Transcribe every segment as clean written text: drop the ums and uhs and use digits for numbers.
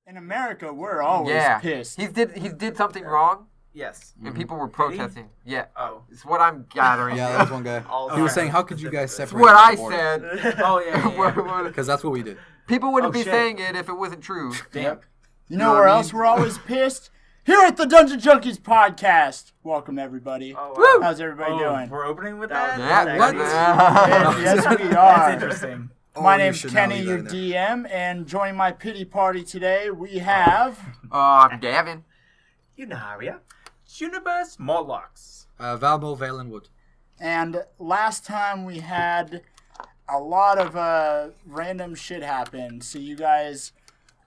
In America, we're always pissed. He did something wrong. Yes. And people were protesting. Yeah. Oh. It's what I'm gathering. Yeah, that was one guy. He was saying, how could you guys separate? It's what I the said. Oh, yeah. Because that's what we did. People wouldn't be saying it if it wasn't true. Damn. You know where else we're always pissed? Here at the Dungeon Junkies podcast. Welcome, everybody. Oh, wow. How's everybody doing? We're opening with that? Yeah. What? Yes, we are. That's interesting. My name's Kenny, your DM, and joining my pity party today, we have... I'm Gavin. Unaria. Junibus Morlocks. Valmo Valenwood. And last time we had a lot of random shit happen, so you guys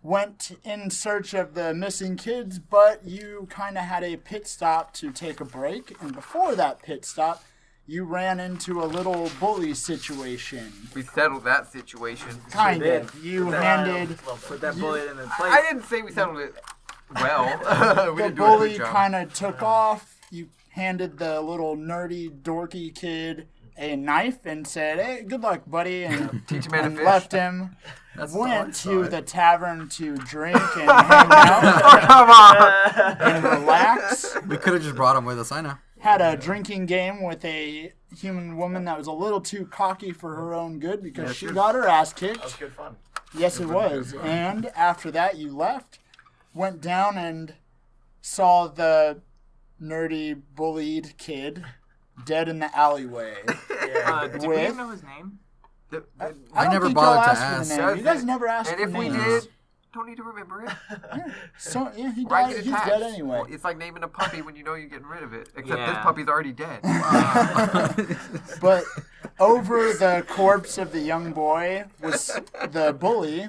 went in search of the missing kids, but you kind of had a pit stop to take a break, and before that pit stop, you ran into a little bully situation. We settled that situation. Kind of. You handed... Put that bullet in the place. I didn't say we settled it well. We The didn't do a good bully job. kind of took off. You handed the little nerdy, dorky kid a knife and said, "Hey, good luck, buddy," and, Teach a man to and fish. left him. That's Went the to hard side. the tavern to drink and hang out Come on. and relax. We could have just brought him with us, I know. Had a drinking game with a human woman that was a little too cocky for her own good because she got her ass That was kicked. good fun. Yes, it was. And after that, you left, went down and saw the nerdy, bullied kid dead in the alleyway. Did we even know his name? I don't never think bothered y'all to asked for the ask. name. You guys never asked And for if we names. did, don't need to remember it. So, yeah, he Why died. get He's attached? dead anyway. Well, it's like naming a puppy when you know you're getting rid of it. Except this Yeah. puppy's already dead. But over the corpse of the young boy was the bully.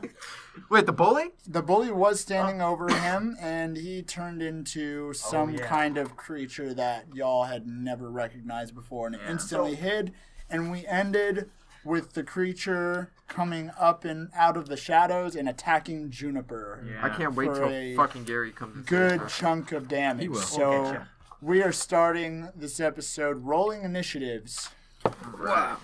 Wait, the bully? The bully was standing over him, and he turned into some kind of creature that y'all had never recognized before, and it instantly hid. And we ended with the creature coming up and out of the shadows and attacking Juniper. Yeah. I can't wait For till a fucking Gary comes and Good saves her. chunk of damage. He will. So We'll get ya. we are starting this episode rolling initiatives. Wow.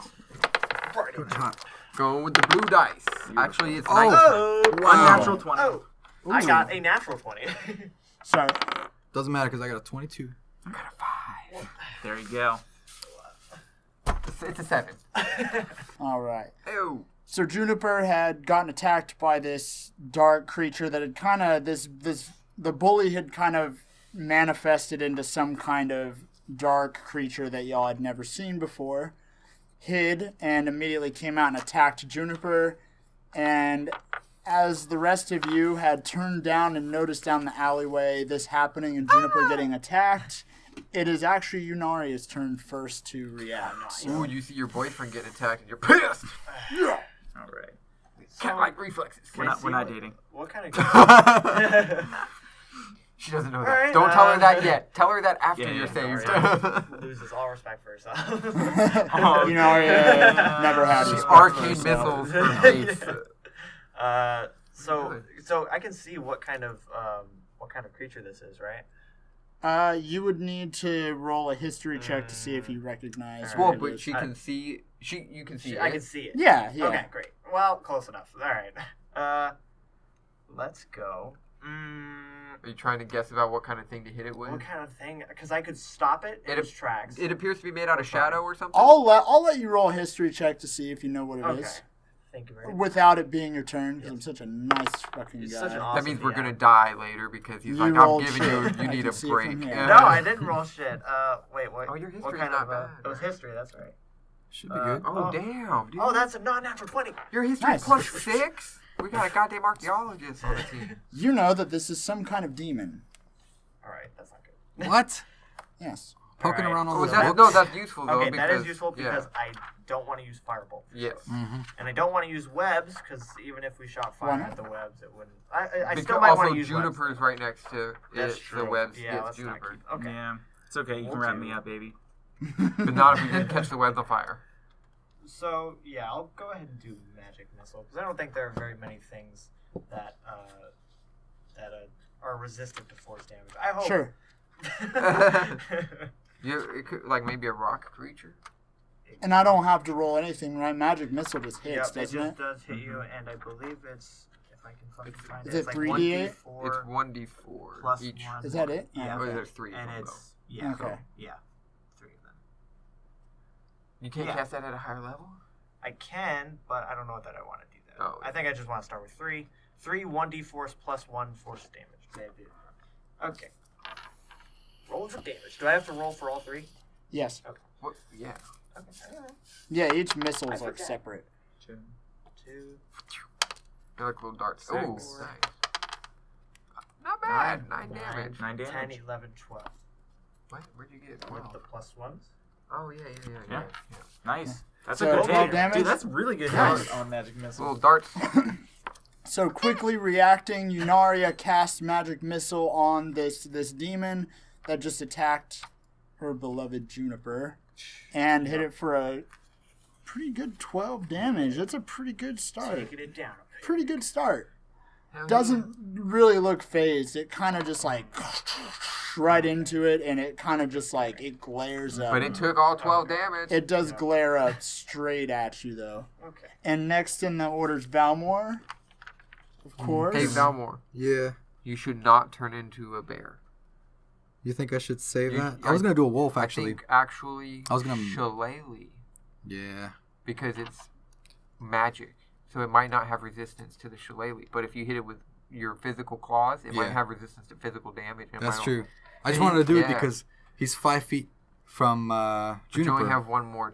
Going with the blue dice. Actually, it's Oh. 19. Unnatural 20. Oh, I got a natural 20. Sorry. Doesn't matter because I got a 22. I got a 5. There you go. It's a 7. All right. Ew. So Juniper had gotten attacked by this dark creature that had kind of the bully had kind of manifested into some kind of dark creature that y'all had never seen before. Hid and immediately came out and attacked Juniper. And as the rest of you had turned down and noticed down the alleyway this happening and Juniper getting attacked, it is actually Unaria's turn first to react. Ooh, you see your boyfriend getting attacked and you're pissed. All right. Cat-like reflexes. We're not dating. What kind of... She doesn't know that. Alright, Don't tell her that yet. Tell her that after Yeah, you're yeah, saved. loses all respect for herself. Unaria never had She's respect for arcane herself. missiles for face. So I can see what kind of creature this is, right? You would need to roll a history check to see if you recognize. Well, what it but is. she can see. You can see. I it. can see it. Yeah. Okay, great. Well, close enough. All right. Let's go. Are you trying to guess about what kind of thing to hit it with? What kind of thing? Because I could stop it in its tracks. It appears to be made out of shadow or something. I'll let you roll a history check to see if you know what it is, Okay. Thank you very much. without it being your turn. Because I'm such a nice fucking He's guy. such an awesome That means we're DM. gonna die later because he's You like, I'm rolled giving shit. you. I You need can a see it break. from here. No, I didn't roll shit. Wait, what? Oh, your what history's kind not of, bad. It was history, that's right. Should be good. Oh, damn. Dude. Oh, that's a non-natural 20. Your history Nice. plus 6? We got a goddamn archaeologist on the team. You know that this is some kind of demon. All right, that's not good. What? Yes. Poking Alright. around all Oh, the that's, books? no, that's useful though. Okay, because, that is useful because yeah. I don't want to use firebolt. Yes. And I don't want to use webs because even if we shot Why fire not? at the webs, it wouldn't. I Because still might want also to use Juniper's webs. right next to That's it. true. The webs. Yeah, It's let's not Juniper. keep. Okay. Yeah. It's okay. You can wrap me up, baby. But not if we didn't catch the webs on fire. So yeah, I'll go ahead and do magic missile because I don't think there are very many things that are resistant to force damage. I hope. Sure. It could, like maybe a rock creature. And I don't have to roll anything, right? Magic missile just hits, Yep, it doesn't just it? does hit you, and I believe it's, if If I can fucking find Is it. it It's like 3d8? 1d4 It's 1d4 plus each. 1. Is that it? Yeah. Or Okay. there's 3 And of them, it's yeah. Okay. Yeah. 3 of them. though. You can't Yeah. cast that at a higher level? I can, but I don't know that I want to do that. Oh. I think I just want to start with 3. 3 1d4s plus 1 force damage. Okay. Roll for damage. Do I have to roll for all 3? Yes. What? Yeah. Okay. Alright. Yeah, each missile is I like forget. separate. 2. They're like little darts. Six. Oh, nice. Not bad. 9 damage. 9 10, damage. 11, 12. What? Where'd you get With 12? the plus 1s. Oh, yeah. Yeah. Nice. That's So a good 12 hit. damage? Dude, that's really good Nice. hit on magic missile. Little darts. So quickly reacting, Yunaria casts magic missile on this demon that just attacked her beloved Juniper, and hit it for a pretty good 12 damage. That's a pretty good start. Taking it down. Pretty good start. Hell Doesn't really look phased. It kind of just like right into it, and it kind of just like it glares yeah. up. But it took all 12 damage. It does glare up straight at you though. Okay. And next in the order's Valmore, of course. Hey, Valmore, Yeah. you should not turn into a bear. You think I should save You- that? I was gonna do a wolf I actually. think actually I was gonna- Shillelagh, Yeah. because it's magic. So it might not have resistance to the Shillelagh. But if you hit it with your physical claws, it might Yeah. have resistance to physical damage. It That's might true. I just wanted to do it Yeah. because he's 5 feet from But you Juniper. only have one more.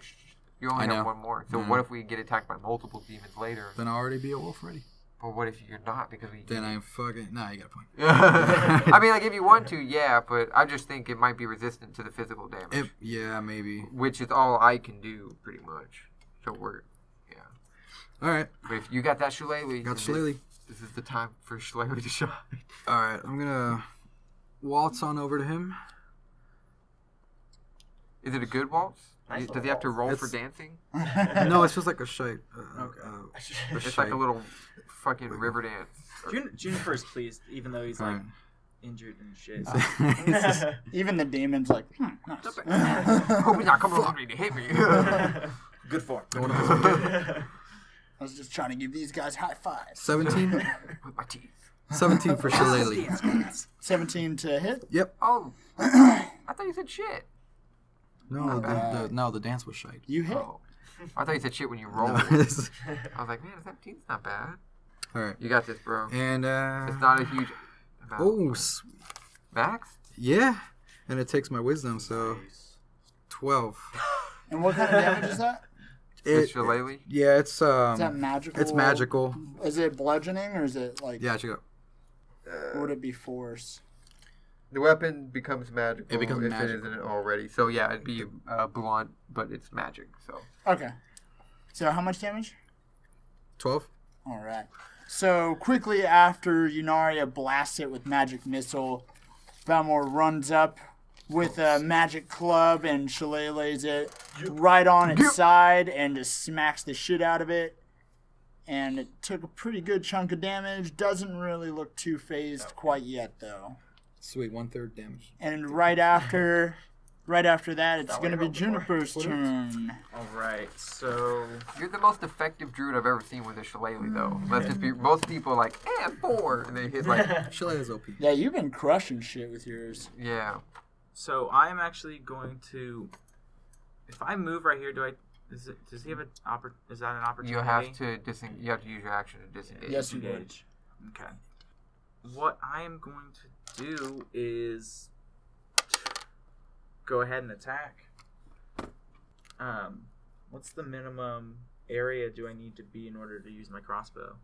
You only I have know. one more. So Mhm. what if we get attacked by multiple demons later? Then I'll already be a wolf ready. But what if you're not? Because we. Then I'm fucking. Nah, you got a point. I mean, like if you want to, yeah. But I just think it might be resistant to the physical damage, Yeah, maybe. which is all I can do pretty much. So we're. All right. But if you got that Shillelagh, Got then Shillelagh. This is the time for Shillelagh to shine. All right. I'm gonna waltz on over to him. Is it a good waltz? Nice Does he have to waltz. roll for It's- dancing? No, it's just like a shite. Okay. A It's shite. like a little fucking river dance. Juniper's pleased, even though he's All like right. injured and shit. Even the demon's like, nice. Hope he's not coming over me to hit me. Good form. I was just trying to give these guys high fives. 17. With my teeth. 17 for Shillelagh. 17 to hit. Yep. Oh, I thought you said shit. No, bad. the dance was shite. You hit. Oh, I thought you said shit when you rolled. No, I it's- was like, man, 17's not bad. All right. You got this, bro. And It's not a huge amount. oh, Max? yeah. And it takes my wisdom, so 12. And what kind of damage is that? It's Shillelagh? Yeah, it's Is that magical? it's magical. Is it bludgeoning or is it like? Yeah, check it out. Would it be force? The weapon becomes magical It becomes if magical. it isn't already. So yeah, it'd be blunt, but it's magic. So Okay. So how much damage? 12. All right. So quickly after Yunaria blasts it with magic missile, Valmore runs up with a magic club and shillelaghs it right on its side and just smacks the shit out of it. And it took a pretty good chunk of damage. Doesn't really look too phased quite yet though. Sweet, 1/3 damage. And right after that, it's going to be what I rolled Juniper's turn. All right, so you're the most effective druid I've ever seen with a Shillelagh, though. Let's just be. Most people are like, 4, and they hit like, Shillelagh's OP. Yeah, you've been crushing shit with yours. yeah. so I'm actually going to. If I move right here, does he have an is that an opportunity? You have to You have to use your action to disengage. Yes, you would. Engage. Okay. What I am going to do is go ahead and attack. What's the minimum area do I need to be in order to use my crossbow?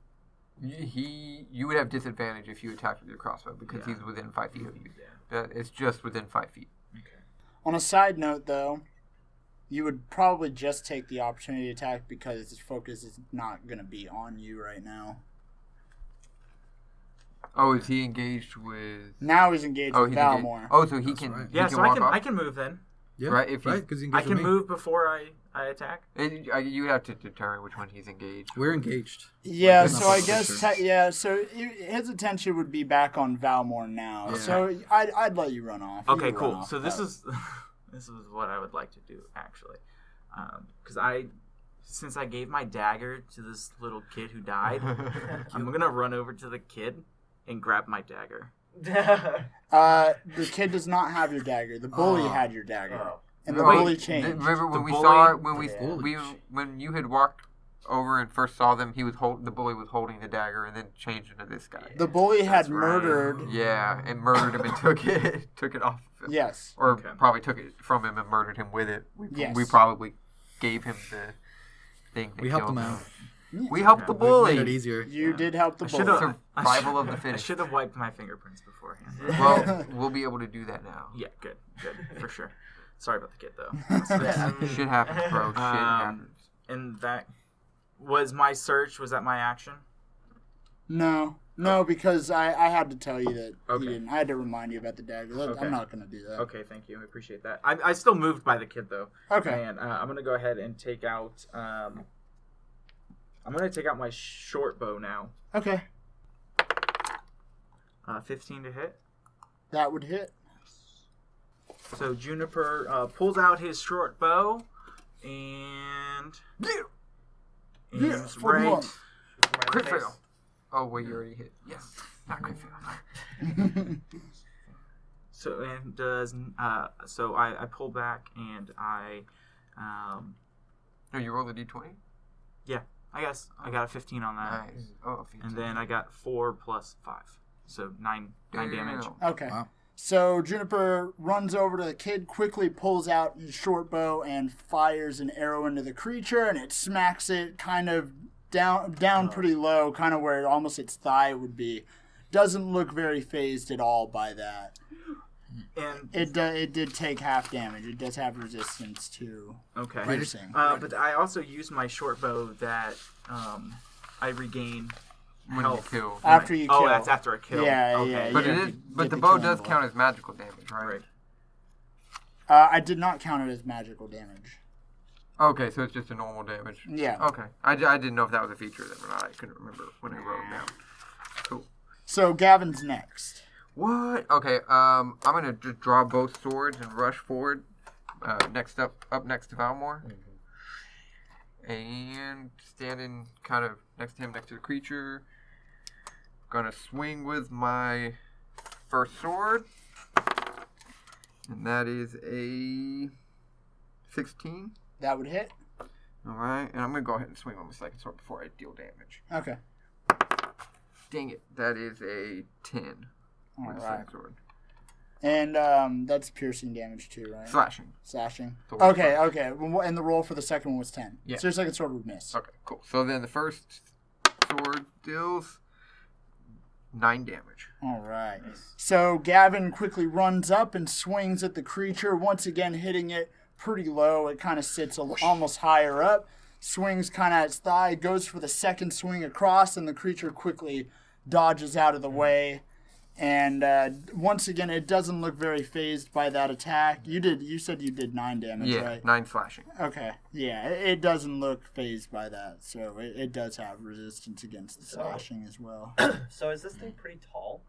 You would have disadvantage if you attacked with your crossbow because Yeah. he's within 5 feet of you. Yeah. It's just within 5 feet. Okay. On a side note, though, you would probably just take the opportunity attack because his focus is not going to be on you right now. Oh, is he engaged with? Now he's engaged with He's engaged. Valmore. Oh, so he That's can. right. he Yeah, can so walk off? I can move then. Yeah, Right, if right, he's- because I can move before I attack. And you have to determine which one he's engaged. We're engaged. Yeah, Like, so that's I not guess, picture. so his attention would be back on Valmore now. Yeah. So I'd let you run off. You Okay, run cool. off. So this is this is what I would like to do actually, because I since I gave my dagger to this little kid who died, I'm gonna run over to the kid and grab my dagger. The kid does not have your dagger. The bully Oh. had your dagger, Oh. and the Wait, bully changed. Remember when The we bully- saw when we Yeah. when you had walked over and first saw them, the bully was holding the dagger and then changed into this guy. The bully had That's right. murdered. Yeah, and murdered him and took it off of him. Yes. Or Okay. probably took it from him and murdered him with it. Yes. We probably gave him the thing that We helped killed him out. We helped the Yeah. bully. Made it easier. You Yeah. did help the I bully. should've- Survival of the I fittest. should have wiped my fingerprints beforehand. Well, we'll be able to do that now. Yeah, good, for sure. Sorry about the kid though. Shit happens, bro. Shit happens. And that was my search. Was that my action? No, because I had to tell you that Okay. he didn't. I had to remind you about the dagger. Look, Okay. I'm not going to do that. Okay, thank you. I appreciate that. I still moved by the kid though. Okay. And I'm gonna go ahead and take out. I'm gonna take out my short bow now. Okay. 15 to hit. That would hit. So Juniper pulls out his short bow and aims for the right. mark. Crit fail. Oh, wait, you already hit. Yes. Not crit fail. So and does so I pull back and I No, you rolled a d20? I guess I got a 15 on that. Nice. Oh, 15. And then I got 4 plus 5. So 9 damage. Damn. Okay. Wow. So Juniper runs over to the kid, quickly pulls out his short bow and fires an arrow into the creature, and it smacks it kind of down pretty low, kind of where almost its thigh would be. Doesn't look very phased at all by that. And It did take half damage. It does have resistance to okay. piercing. But I also used my short bow that I regain When you health. kill. After you Oh, kill. that's after a kill. Yeah, okay. yeah, But you it have is. to But get the the bow killing does blow. count as magical damage, right? Right. I did not count it as magical damage. Okay, so it's just a normal damage. Yeah. Okay. I didn't know if that was a feature then or not. I couldn't remember when I wrote it down. Cool. So Gavin's next. What? Okay. I'm gonna just draw both swords and rush forward. Next up next to Valmore, and standing kind of next to him, next to the creature. Gonna swing with my first sword, and that is a 16. That would hit. All right, and I'm gonna go ahead and swing on my second sword before I deal damage. Okay. Dang it! That is a 10. All With the right. second sword. And that's piercing damage too, right? Slashing. Slashing. So Okay. And the roll for the second one was 10. Yeah. So your second sword would miss. Okay, cool. So then the first sword deals 9 damage. All right. So Gavin quickly runs up and swings at the creature, once again hitting it pretty low. It kind of sits almost higher up. Swings kind of at its thigh, goes for the second swing across, and the creature quickly dodges out of the way. And once again, it doesn't look very phased by that attack. You said you did 9 damage, Yeah, right? 9 slashing. Okay. Yeah, it doesn't look phased by that. So it does have resistance against the slashing as well. So is this thing pretty tall?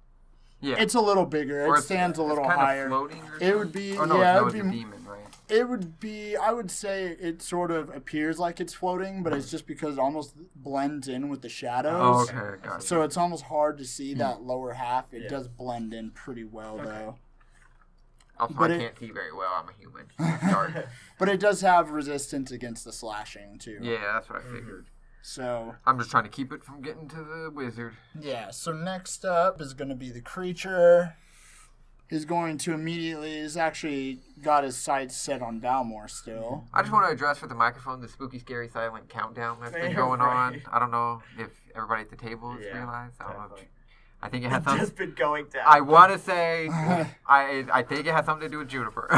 Yeah. It's a little bigger. Or It stands a little kind higher. Of floating or It would something? be- Oh, no, yeah, it it's would a be- demon, right? It would be, I would say it sort of appears like it's floating, but it's just because it almost blends in with the shadows. Oh, okay, got it. So it's almost hard to see that lower half. It Yeah. does blend in pretty well, though. Also, but I it- can't see very well. I'm a human. It's dark. But it does have resistance against the slashing, too. Yeah, that's what I figured. So, I'm just trying to keep it from getting to the wizard. yeah. So next up is going to be the creature. He's going to immediately, he's actually got his sights set on Valmore still. I just want to address for the microphone the spooky, scary, silent countdown that's been Yeah, going right. on. I don't know if everybody at the table has Yeah, realized. I don't know. definitely. I think it has It's something. just been going down. I want to say I think it has something to do with Juniper.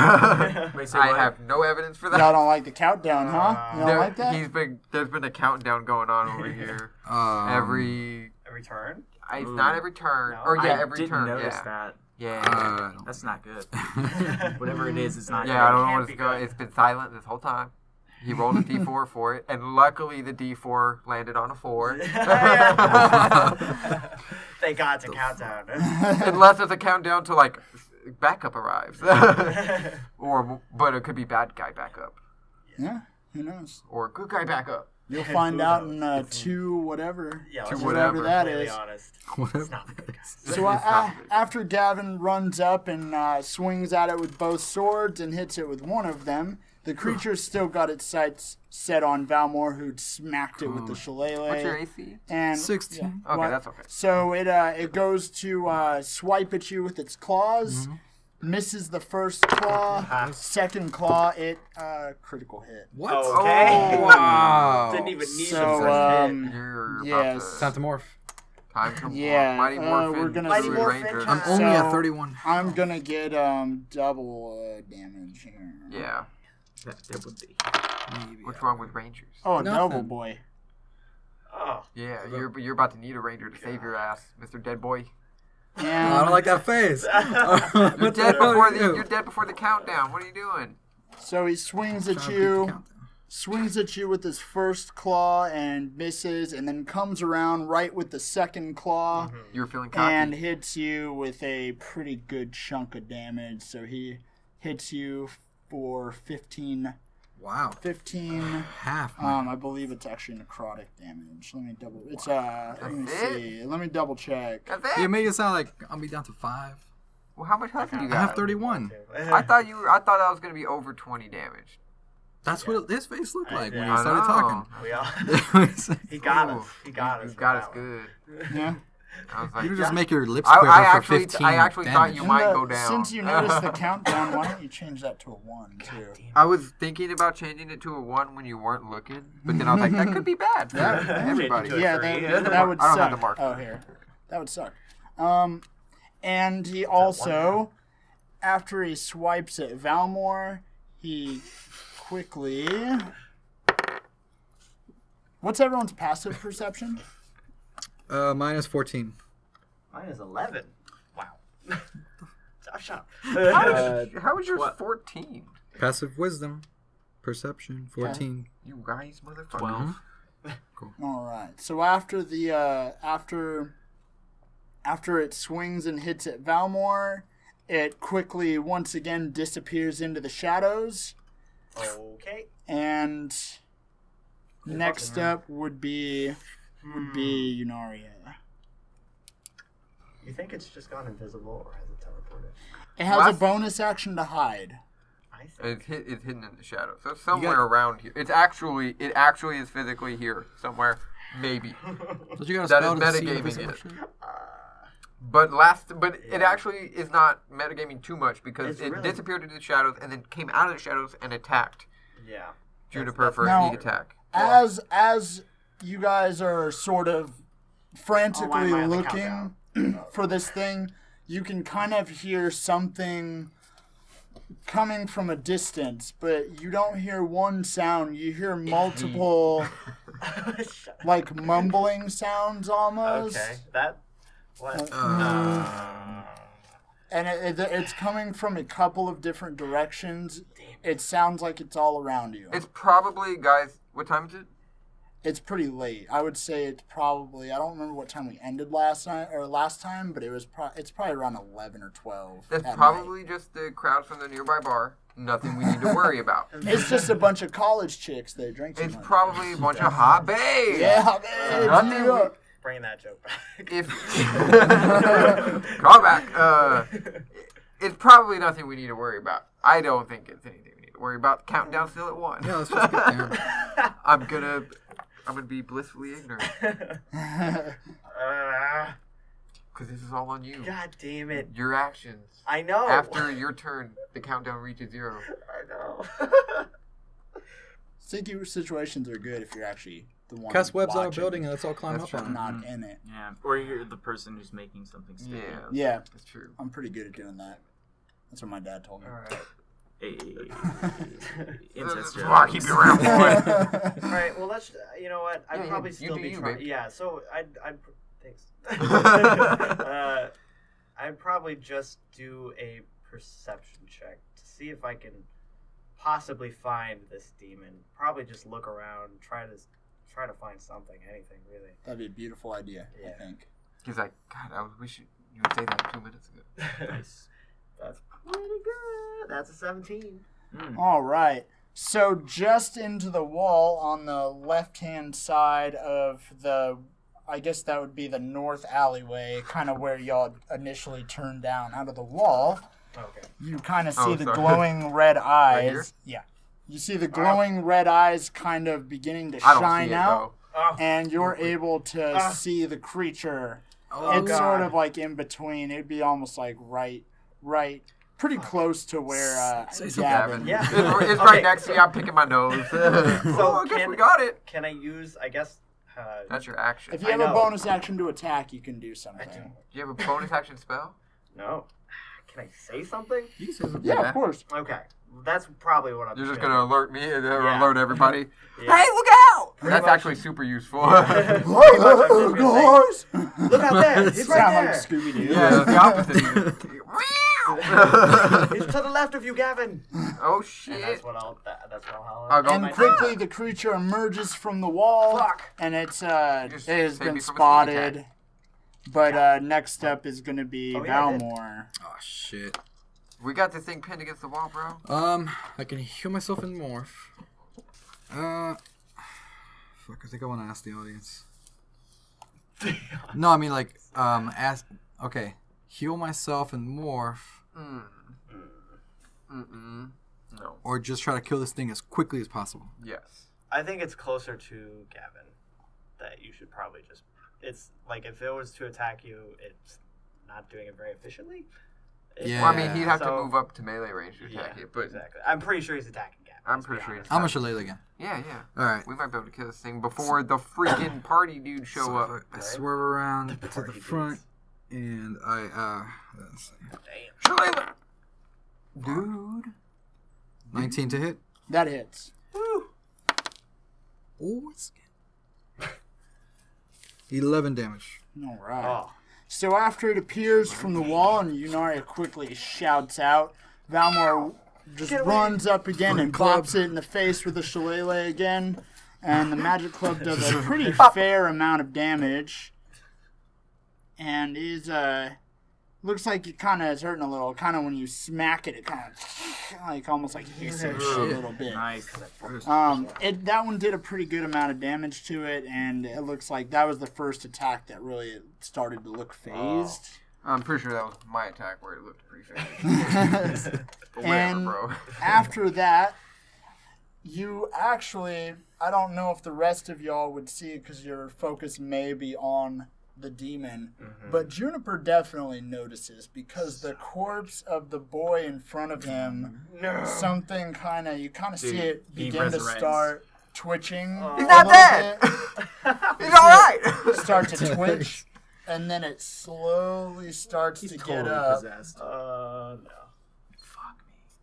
Wait, say I what? have no evidence for that. Y'all don't like the countdown, huh? You don't There- like that? There's been a countdown going on over here. Every Every turn. it's Ooh. not every turn, No. or yeah, I every didn't turn. notice Yeah, that. yeah. That's not good. Whatever it is, it's not Yeah, I good. don't know can't what be it's going. good. It's been silent this whole time. He rolled a d4 for it, and luckily the d4 landed on a 4. Thank God it's a countdown. Unless it's a countdown to like backup arrives, but it could be bad guy backup. Yeah. Who knows? Or good guy backup. You'll find out in 2 whatever. Yeah, To let's whatever be that completely is. honest. Whatever. It's not good guys. So It's not good. after Gavin runs up and swings at it with both swords and hits it with one of them, the creature's still got its sights set on Valmore, who'd smacked it with the shillelagh. What's your AC? And 16. Okay, What? that's okay. So it goes to swipe at you with its claws, misses the first claw, second claw, it critical hit. What? Okay. Oh, wow. Didn't even need So, the first hit. You're yes. Time to morph. Time to Yeah, Mighty Morphin. we're gonna Mighty see. Morphin Ranger. time. I'm only at So- 31. I'm gonna get double damage here. Yeah. That would be. Maybe. What's wrong with Rangers? Oh, Nothing. double boy. Oh. Yeah, you're about to need a Ranger to save your ass, Mr. Dead Boy. Oh, I And don't like that face. You're dead before the countdown. What are you doing? so he swings at you with his first claw and misses, and then comes around right with the second claw You're feeling cocky. and hits you with a pretty good chunk of damage. So he hits you for 15. Wow. 15. Half. I believe it's actually necrotic damage. Let me double. It's let me see. Let me double check. That's it? You made it sound like I'll be down to 5. Well, how much health do you I got? have 31. I thought I was gonna be over 20 damage. That's what his face looked like when Yeah. he started I talking. We all. You He got Ooh, us. He got us. You got with us that one. good. Yeah. I was like, just make your lips I quiver for actually, 15 I actually thought damage. you might And go down. Since you noticed the countdown, why don't you change that to a 1 too? I was thinking about changing it to a 1 when you weren't looking, but then I was like, that could be bad for everybody. Change it to a Yeah, 3. that would I don't suck. have the mark. Oh, here. That would suck. And he also, after he swipes at Valmore, he quickly... What's everyone's passive perception? Minus 14. Mine is 11. Wow. Shut up. How was yours What? 14? Passive wisdom. Perception. 14. You guys, motherfucker. 12. All right. So after the after it swings and hits at Valmore, it quickly once again disappears into the shadows. Okay. And next up would be Yunaria. You think it's just gone invisible or has it teleported? It has Last- a bonus action to hide. I think. It's hidden in the shadow. So it's somewhere around here. It actually is physically here somewhere. Maybe. Don't you got a That spell is to see metagaming invisible it. shit? But it actually is not metagaming too much because It's it really- disappeared into the shadows and then came out of the shadows and attacked Yeah. Juniper for a Now- sneak attack. As you guys are sort of frantically Oh, am I on the looking for this thing, you can kind of hear something coming from a distance, but you don't hear one sound. You hear multiple, like mumbling sounds almost. Okay. That. What? And it's coming from a couple of different directions. It sounds like it's all around you. It's probably, guys, what time is it? It's pretty late. I would say it's probably, I don't remember what time we ended last time, but it's probably around 11 or 12. That's at probably just the crowd from the nearby bar. Nothing we need to worry about. night. It's just a bunch of college chicks that drink too It's much. probably a bunch of hot babes. Yeah, man. Nothing Yeah. Bring that joke back. If call back, it's probably nothing we need to worry about. I don't think it's anything we need to worry about. Countdown still at 1. Yeah, let's just get there. I'm gonna be blissfully ignorant because this is all on you. God damn it. Your actions. I know. After your turn, the countdown reaches 0. I know. Sticky situations are good if you're actually the one Cast webs on a watching, building and let's all climb That's up on true. it. not in it. Yeah. Or you're the person who's making something sticky. Yeah, Yeah, that's true. I'm pretty good at doing that. That's what my dad told me. All right. Hey. Incest Come on, keep jokes. it around, boy. All right. Well, let's. You know what? I'd Yeah, probably you still do be you, trying. babe. Yeah. So thanks. I'd probably just do a perception check to see if I can possibly find this demon. Probably just look around, try to find something, anything really. That'd be a beautiful idea, Yeah. I think. He's like, God, I wish you would say that 2 minutes ago. Nice. That's pretty good. That's a 17. Mm. All right. So just into the wall on the left-hand side of the, I guess that would be the north alleyway, kind of where y'all initially turned down out of the wall. Okay. You kind of see Oh, the sorry. glowing red eyes. here? Yeah. You see the glowing red eyes kind of beginning to I don't shine see it, out, Oh, and you're able to see the creature. oh It's God. sort of like in between. It'd be almost like right, pretty close to where Say though. Gavin. Gavin. Yeah. It's Okay. right next to me. I'm picking my nose. Oh, I guess can- we got it. Can I use? I guess. That's your action. If you I have a know. bonus action to attack, you can do something. Do you have a bonus action spell? No. Can I say something? You can say something. Yeah, Yeah. of course. Okay. That's probably what I'm. You're just doing. gonna alert me and Yeah. alert everybody. Yeah. Hey, look out! That's much. actually super useful. Pretty much, I'm just gonna say, Guys! look out there! He's right Sound there. like Scooby Doo. Yeah, it's the opposite. He's to the left of you, Gavin. Oh And shit! that's what I'll. That's what I'll. I'll go- And quickly, the creature emerges from the wall, Fuck. and it Just has save been me from a sneak spotted. attack. But next up is going to be Oh, yeah, I did. Valmore. Oh shit. We got this thing pinned against the wall, bro. I can heal myself and morph. Fuck. I think I want to ask the audience. No, I mean like ask. Okay, heal myself and morph, No. or just try to kill this thing as quickly as possible. Yes. I think it's closer to Gavin that you should probably just. It's like if it was to attack you, it's not doing it very efficiently. Yeah. Well, I mean, he'd have to So- move up to melee range to Yeah, attack it, but exactly. I'm pretty sure he's attacking Gavin. I'm let's pretty be sure honest. I'm gonna shillelagh again. yeah. All right. We might be able to kill this thing before the freaking party dude show So up. I swerve around to the party front, and I let's see. Damn. Shillelagh! Dude. 19 to hit. That hits. Woo. Oh, it's 11 damage. All right. Oh. So after it appears from the wall and Yunaria quickly shouts out, Valmore just Get away. runs up again and Club. bops it in the face with the shillelagh again. And the magic club does a pretty fair amount of damage. And is looks like it kind of is hurting a little. Kind of when you smack it, it kind of like almost like hits it a little bit. Nice. That one did a pretty good amount of damage to it, and it looks like that was the first attack that really started to look phased. I'm pretty sure that was my attack where it looked pretty fast. But whatever, And bro. after that, you actually, I don't know if the rest of y'all would see it because your focus may be on the demon, but Juniper definitely notices because the corpse of the boy in front of him, something kind of, you kind of see Dude, it he begin to resurrects. start twitching. He's a not little dead! bit. He's alright! Start to twitch, and then it slowly starts He's to get totally up. possessed. No.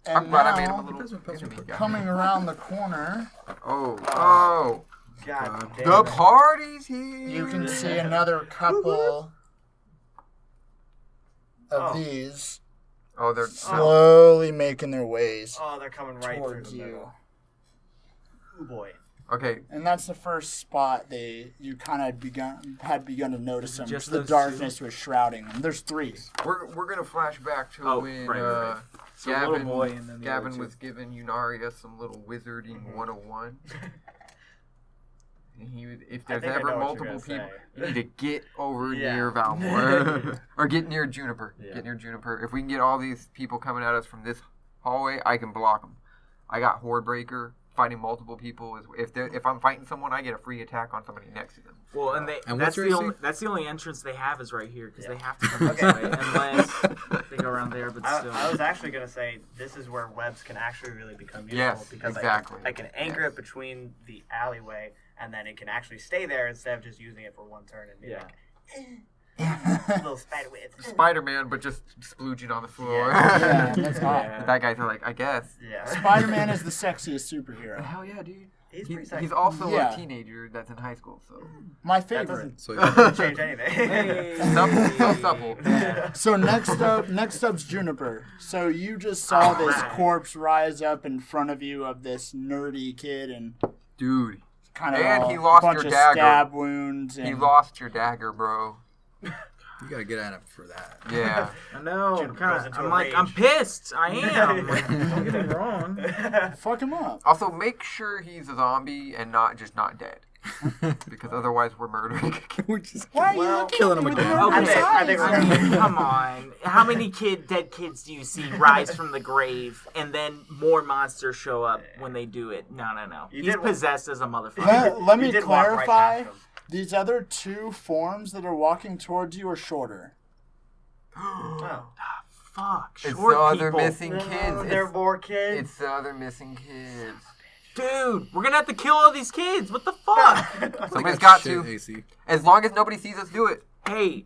And I'm glad I made him a now, little enemy guy. coming around the corner, Oh. God damn The it. party's here! you can see another couple of Oh. these Oh, they're... slowly making their ways Oh, they're coming right towards through the you. middle. Oh boy. Okay, And that's the first spot you kind of had begun to notice them. Just The those darkness was shrouding them. There's three. we're gonna flash back to Oh, when right. So little Gavin, boy and then the Gavin other two. was giving Yunaria some little wizarding 101. And he would, if I there's think I ever know what multiple you're people, gonna you need to get over Yeah. near Valmore. Or get near Juniper. Yeah. Get near Juniper. If we can get all these people coming at us from this hallway, I can block them. I got Horde Breaker. Fighting multiple people is if I'm fighting someone, I get a free attack on somebody next to them. Well, and what's that's your the AC? only entrance they have is right here because Yeah. they have to come this Okay. way unless they go around there. But still, I was actually going to say this is where webs can actually really become useful. Yes, because exactly. I can anchor Yes. it between the alleyway, and then it can actually stay there instead of just using it for one turn and be Yeah. like, little spider webs. Spider-Man, but just splooging on the floor. Yeah, that's hot. Yeah. That guy's like, I guess. Yeah. Spider-Man is the sexiest superhero. Hell yeah, dude. He's pretty sexy. He's also Yeah. a teenager that's in high school, so. My That favorite. doesn't So change anything. Hey. Supple, so supple. Yeah. So next up's Juniper. So you just saw this corpse rise up in front of you of this nerdy kid and Dude, kind of And a he lost bunch your of dagger. stab wounds. And you lost your dagger, bro. You gotta get at him for that. Yeah. I know. Jim goes into a I'm rage. pissed. I am. Don't get me wrong. Fuck him up. Also, make sure he's a zombie and not dead. Because otherwise we're murdering. We're just Why are you Well, looking killing at him me with again. your Okay, I think eyes? we're gonna- Come on. How many dead kids do you see rise from the grave and then more monsters show up when they do it? No. You He's did- possessed as a motherfucker. Let You me did walk right clarify. past him. These other two forms that are walking towards you are shorter. Oh. Fuck. It's Short the other people. missing No, kids. there are more kids. It's the other missing kids. Dude, we're gonna have to kill all these kids. What the fuck? Somebody's got Shit, to. AC. As long as nobody sees us do it. hey,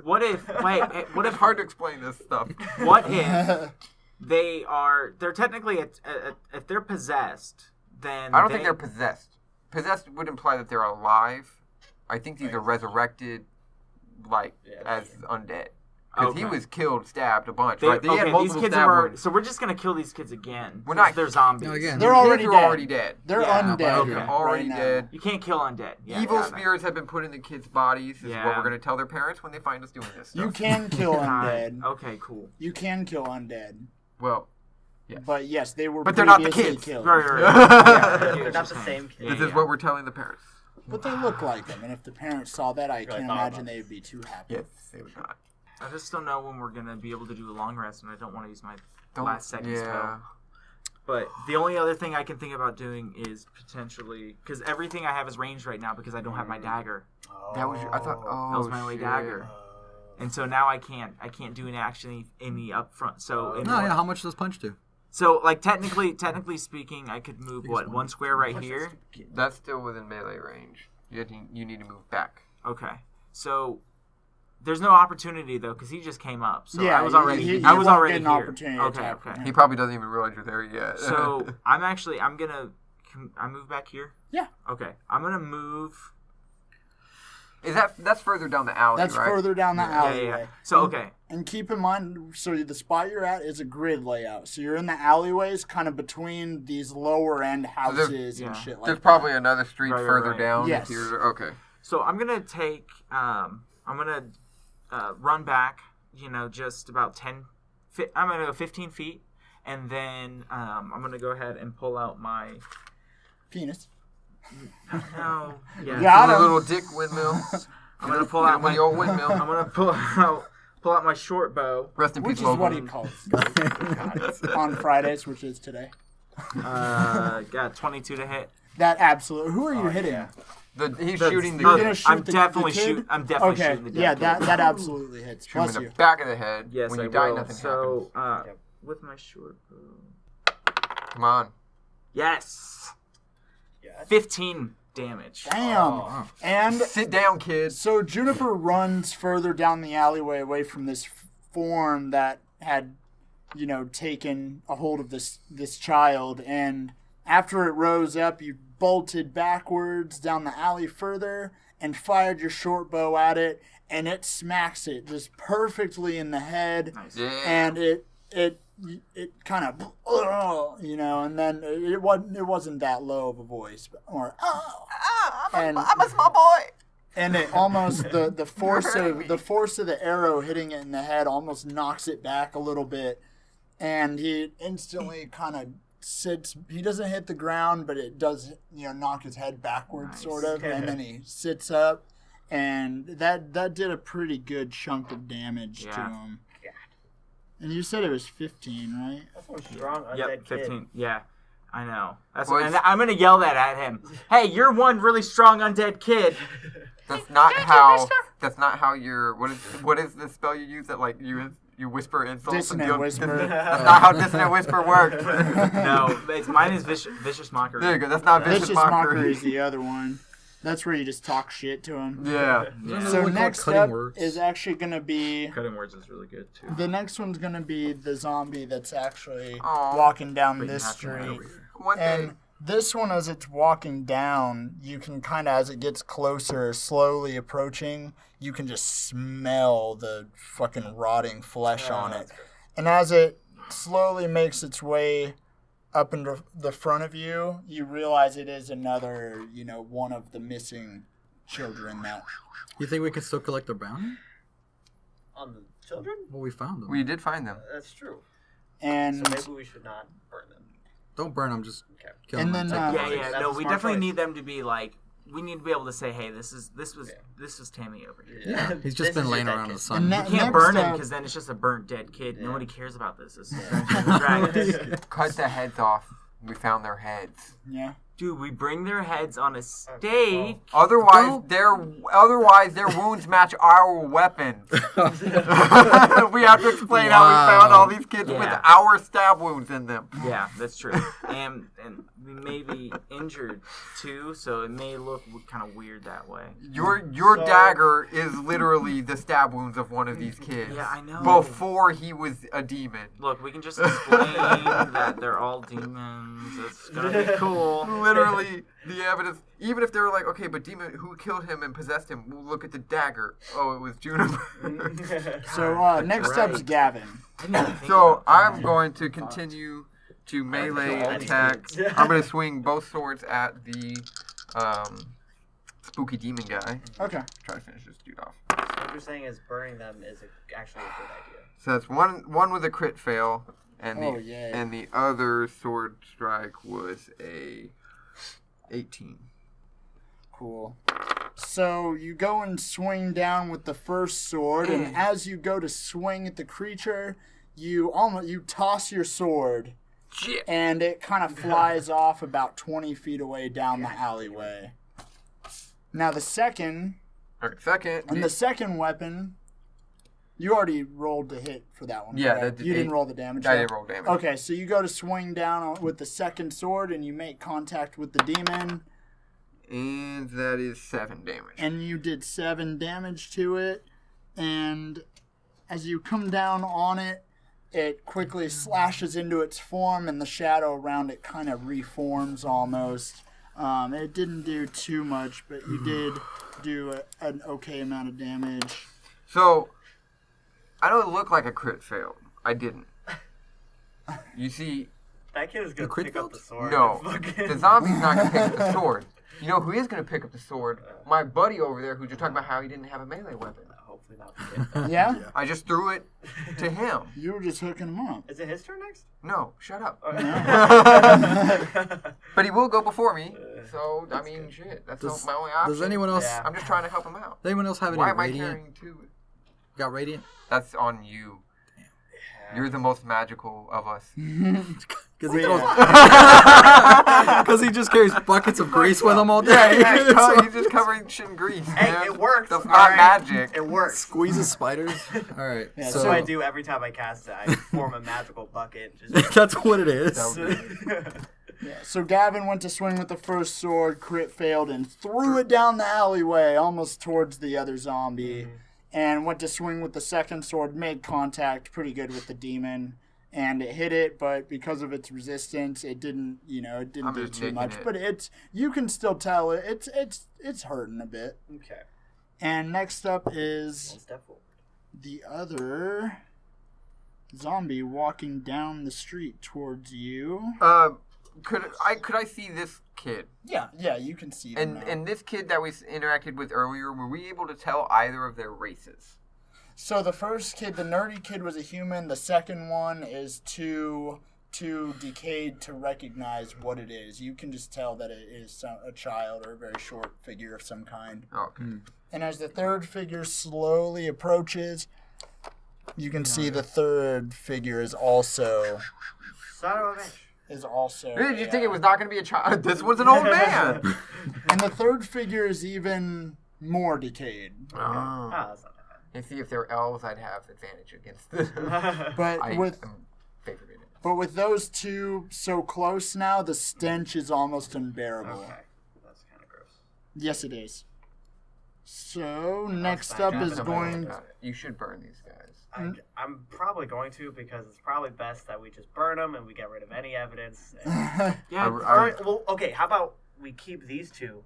what if? Wait, what It's if? hard to explain this stuff. What if they're technically if they're possessed, then I don't think they're possessed. Possessed would imply that they're alive. I think these are resurrected, like, as undead. Because he Okay. was killed, stabbed a bunch. They, Right? He had okay, these multiple kids stab are. wounds. So we're just gonna kill these kids again. We're not- They're zombies. No, again. They're The already kids dead. are already dead. They're Yeah, undead. okay. They're already right now. dead. You can't kill undead. Yeah, Evil got it. spirits have been put in the kids' bodies. Is what Yeah. we're going to tell their parents when they find us doing this stuff. You can kill Alright, undead. Okay, cool. You can kill undead. Well, yes. But yes, they were But they're not the previously kids. killed. Right. Yeah, They're not the same kid. This is what we're telling the parents. But they look like them, and if the parents saw that, I can't thought imagine about they would be too happy. Yes, they would not. I just don't know when we're gonna be able to do a long rest, and I don't want to use my Don't- last second yeah. spell. But the only other thing I can think about doing is potentially because everything I have is ranged right now because I don't have my dagger, That was your, I thought, oh, that was my only shit. dagger, and so now I can't do an action in the upfront. So No, yeah. How much does punch do? so like technically speaking, I could move Biggest one square right here. That's still within melee range. You need to move back. Okay, so. There's no opportunity though, because he just came up. So Yeah, I was already. he I was won't already get an here. opportunity to Okay, attack okay. from him. He probably doesn't even realize you're there yet. So I'm gonna. Can I move back here? Yeah. Okay, I'm gonna move. that's further down the alley, That's right? further down the Yeah, alleyway. yeah. So okay, And keep in mind, so the spot you're at is a grid layout. So you're in the alleyways, kind of between these lower end houses and yeah. shit like There's that. probably another street Right, further right. down. Yes. If you're, okay. so I'm gonna take. I'm gonna run back. Just about 10. I'm gonna go 15 feet, and then I'm gonna go ahead and pull out my. penis. No. Yeah. Got A him. little dick windmill. I'm gonna pull Get out him with my. the old windmill. I'm gonna pull out my short bow. Rest in Which peace, is what he Logan. calls on Fridays, which is today. Got 22 to hit. That absolutely. Who are you hitting? yeah. He's That's- shooting the You're kid. gonna shoot I'm the definitely kid? shooting. I'm definitely Okay. shooting the dead Yeah, kid. that absolutely hits. Shoot him Bless in you. the back of the head. Yes, when I you die, will. nothing So, happens. with my short bow. Come on. Yes. Yeah. 15 damage. Damn. Oh. And Sit down, kid. so Juniper runs further down the alleyway away from this form that had, taken a hold of this child. And after it rose up, you bolted backwards down the alley further and fired your short bow at it, and it smacks it just perfectly in the head. Nice. Yeah. And it kind of, and then it wasn't that low of a voice, or and I'm a small boy. and it almost the force hurting me. of the arrow hitting it in the head almost knocks it back a little bit, and he instantly kind of sits. He doesn't hit the ground, but it does knock his head backwards, Nice. sort of, and then he sits up, and that did a pretty good chunk of damage to Yeah. him. And you said it was 15, right? That's one strong undead Yep, 15. kid. Yeah, I know. That's Well, and I'm gonna yell that at him. Hey, you're one really strong undead kid. That's not how. That's not how your. What is the spell you use that like you whisper insults? Dissonant and whisper. That's not how dissonant whisper works. No, mine is vicious mockery. There you go. That's not vicious, Vicious Mockery is the other one. That's where you just talk shit to him. Yeah. Yeah. So one called next Cutting up Words. is actually going to be... Cutting words is really good too. The next one's going to be the zombie that's actually Aw. walking down But this not the one street. over here. One day. And this one, as it's walking down, you can kind of, as it gets closer, slowly approaching, you can just smell the fucking rotting flesh on it. And as it slowly makes its way up into the front of you, you realize it is another, one of the missing children that... You think we can still collect the bounty? On the children? Well, we found them. We did find them. That's true. And So maybe we should not burn them. Don't burn them. Just Okay. kill And them. then, take the Yeah, bodies. yeah. That's No, a we smart definitely choice. need them to be like. We need to be able to say, "Hey, this was Tammy over here." Yeah, he's just been laying around in the sun. And We that- can't Next burn him up- because then it's just a burnt dead kid. Yeah. Nobody cares about this. This is Dungeons and Dragons. Cut the heads off. We found their heads. yeah. Dude, we bring their heads on a stake. Otherwise, their wounds match our weapons. We have to explain how we found all these kids with Yeah. our stab wounds in them. Yeah, that's true. And we may be injured too, so it may look kind of weird that way. Your So- dagger is literally the stab wounds of one of these kids. Yeah, I know. Before he was a demon. Look, we can just explain that they're all demons. It's gonna be cool. Literally, the evidence. Even if they were like, okay, but demon, who killed him and possessed him? We'll look at the dagger. Oh, it was Juniper. So next up's right. Gavin. I didn't even think So about that. I'm going to continue to melee all these attack. kids. I'm going to swing both swords at the spooky demon guy. Okay. Try to finish this dude off. What you're saying is burning them is actually a good idea. So that's one with a crit fail, and Oh, yay. the other sword strike was a 18. Cool. So you go and swing down with the first sword, and as you go to swing at the creature, you toss your sword, Shit. and it kind of flies off about 20 feet away down the alleyway. Now the second weapon, you already rolled the hit for that one. Yeah, correct? that- You didn't roll the damage. I right? didn't roll damage. Okay, so you go to swing down with the second sword, and you make contact with the demon. And that is 7 damage. And you did 7 damage to it, and as you come down on it, it quickly slashes into its form, and the shadow around it kind of reforms almost. It didn't do too much, but you did do an okay amount of damage. So, I know it looked like a crit fail. I didn't. You see, That kid is going to crit pick up the sword. no, and fucking- the zombie's not going to pick up the sword. You know who is going to pick up the sword? My buddy over there who you're talking about how he didn't have a melee weapon. Hopefully not the kid. Yeah? I just threw it to him. You were just hooking him up. Is it his turn next? No, shut up. Yeah. But he will go before me. So, I mean, shit. That's Does- my only option. Does anyone else? Yeah. I'm just trying to help him out. Does anyone else have any Why am I radiant? carrying 2? Got radiant? That's on you. You're the most magical of us. Because he just carries buckets of grease with him all day. Yeah, he's just covering shit in grease. Hey, man. it works. That's all not right? magic. It works. Squeezes spiders. All right. Yeah, That's so what I do every time I cast it. I form a magical bucket. Just that's what it is. Yeah, so Gavin went to swing with the first sword, crit failed, and threw it down the alleyway, almost towards the other zombie. And went to swing with the second sword, made contact pretty good with the demon, and it hit it, but because of its resistance, it didn't, I'm do just too nicking much. it. But you can still tell it's hurting a bit. Okay. And next up is One step forward. the other zombie walking down the street towards you. Could I see this kid? Yeah, you can see them now. And this kid that we interacted with earlier, were we able to tell either of their races? So the first kid, the nerdy kid, was a human. The second one is too decayed to recognize what it is. You can just tell that it is a child or a very short figure of some kind. Okay. And as the third figure slowly approaches, you can see the third figure is also Son of a bitch. Did you think it was not going to be a child? This one's an old man. And the third figure is even more decayed. Oh. Oh, that's not And see, if they're elves, I'd have advantage against them. bad. But I with am favored in it. But with those two so close now, the stench is almost unbearable. Okay. That's kind of gross. Yes, it is. So, next up is going... You should burn these guys. I'm probably going to because it's probably best that we just burn them and we get rid of any evidence. Yeah. Well, okay, how about we keep these two,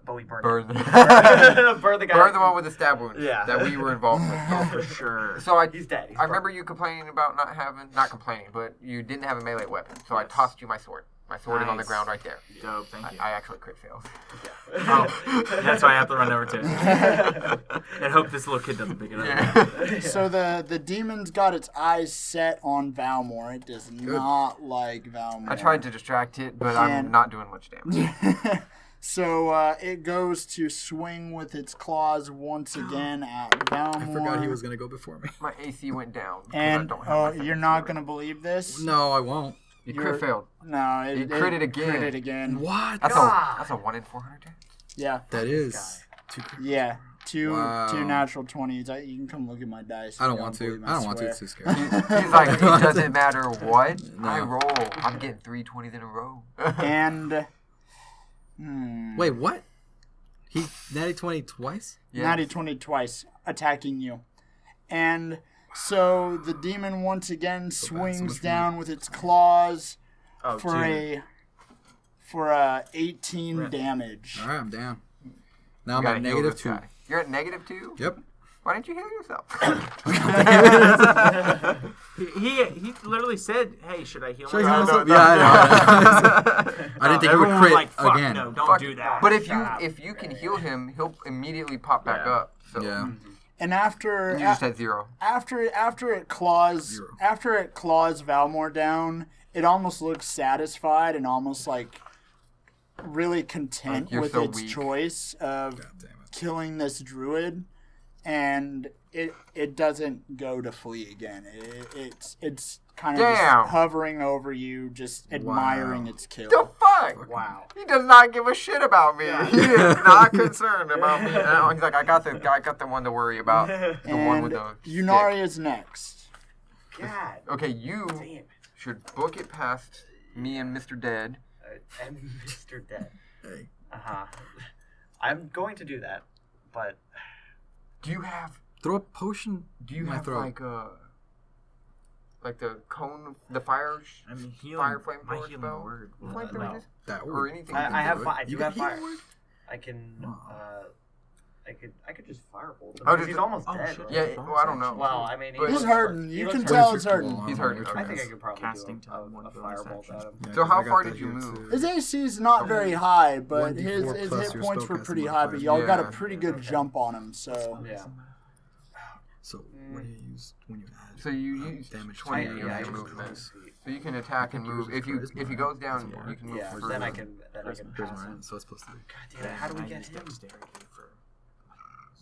but we burn Burn them. them. Burn the guy. Burn the one with the stab wound Yeah. that we were involved with. For sure. So He's dead. He's I remember you complaining about not complaining, but you didn't have a melee weapon, so I Yes. tossed you my sword. My sword is on the Nice. ground right there. Dope, thank you. I actually crit failed. Oh, that's why I have to run over to it. And hope this little kid doesn't pick it up. Yeah. So the demon's got its eyes set on Valmore. It does not like Valmore. I tried to distract it, but And- I'm not doing much damage. So it goes to swing with its claws once again at Valmore. I forgot he was gonna go before me. My AC went down. 'cause I And don't have my second you're not sword. gonna believe this? No, I won't. You you're- crit failed. No, it You critted again. Critted again. What? That's God. a 1 in 400 chance. Yeah, That is. Two yeah. Two Wow. natural 20s. You can come look at my dice. I if don't you want to. believe me, I don't want to. swear. It's too scary. He's like, it doesn't matter what I No. roll. I'm getting 3 20s in a row. And Wait, what? He natty 20 twice? Yes. natty 20 twice, attacking you. And so the demon once again so swings much down with its claws Oh, for dude. a 18 Right. damage. All right, I'm down. Now You I'm gotta at heal negative this 2. guy. You're at negative 2? Yep. Why didn't you heal yourself? He literally said, "Hey, should I heal Should I myself?" heal myself? Yeah, I know. I didn't think it would Everyone was crit like, Fuck, again. No, don't Fuck. do that. But Stop. if you can heal him, he'll immediately pop back Yeah. up. So Yeah. And after you just had 0. after it claws Zero. Valmore down, it almost looks satisfied and almost like really content Like, you're with so its weak. choice of God damn it. killing this druid, and it doesn't go to flee again. It's kind of Damn. just hovering over you, just admiring Wow. its kill. The fuck? Wow. He does not give a shit about me. He is not concerned about me. No, he's like, I got the one to worry about. The one with And the Yunari is next. God Okay, you damn it. should book it past me and Mr. Dead. And Mr. Dead. Hey. Uh-huh. I'm going to do that, but Do you have Throw a potion do you in my have throat. like the cone, the fire I mean, healing. fire flame my thrower healing spell? word. Flame No. thrower? that or word. anything. I have do fi- it. I do You have got fire. healing word? I can I could just firebolt him. Oh, because just- he's almost oh, dead. shit. Right? Yeah, well, I don't know. Well, I mean, But- He's looks hurting. he You looks can hurt. tell What's it's your hurting. cool He's on hurting. your I think I turn? could probably Casting do time, a one bonus firebolt action. at him. Yeah, So 'cause how I got far that did you here, move? too. His AC is not very high, but 1d4 his plus hit your points were spellcasting pretty high. But modifier. y'all got a Yeah. pretty good jump on him, so Yeah. So, what do you use when you add So you use damage 20 to of your yeah, I your use movement. those. So you can attack and move. If he goes down, That's you can move Yeah, further. then I can Here's pass mine, him. so it's plus 3. God damn it! How do we I get use him? dexterity for-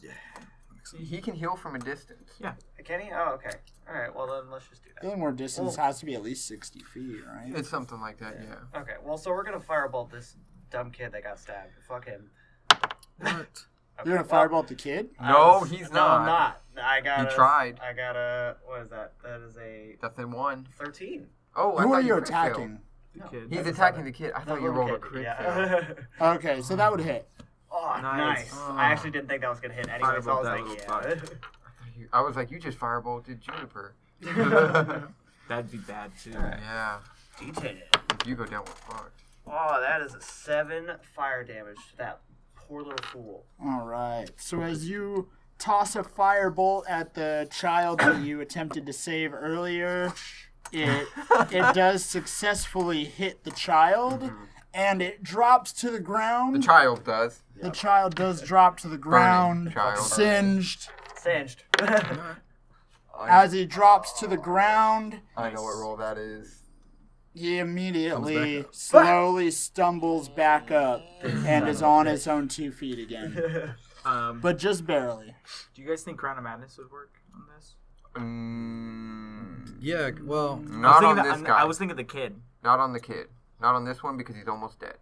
Yeah. That makes sense. He can heal from a distance. Can he? Oh, okay. All right. Well, then let's just do that. feeling more distance has to be at least 60 feet, right? It's something like that, yeah. Okay. Well, so we're gonna firebolt this dumb kid that got stabbed. Fuck him. What? Okay, You're gonna well, firebolt the kid? No, he's No, I'm not. not. I got. He tried. I got a. What is that? That is a That's in 1. 13. Oh, I Who thought are you crit failed. attacking? No, kid. He's that's attacking not the kid. I The thought you little rolled a kid, crit yeah. fail. Okay, so that would hit. Oh, Nice. nice. Oh. I actually didn't think that was gonna hit anyway, so I was Firebolt that like, little yeah. I was like, you just firebolted Juniper. That'd be bad too. Yeah. Detated. If you go down, we're fucked. Oh, that is a 7 fire damage to that poor little fool. All right. So as you toss a firebolt at the child that you attempted to save earlier, it does successfully hit the child, and it drops to the ground. The child does. The child does drop to the ground, child. singed. Singed. As he drops to the ground, I know what roll that is. he immediately Comes slowly stumbles back up and is on his own 2 feet again, but just barely. Do you guys think Crown of Madness would work on this? Yeah, well, Not on this guy. I was thinking the kid. Not on the kid. Not on this one because he's almost dead.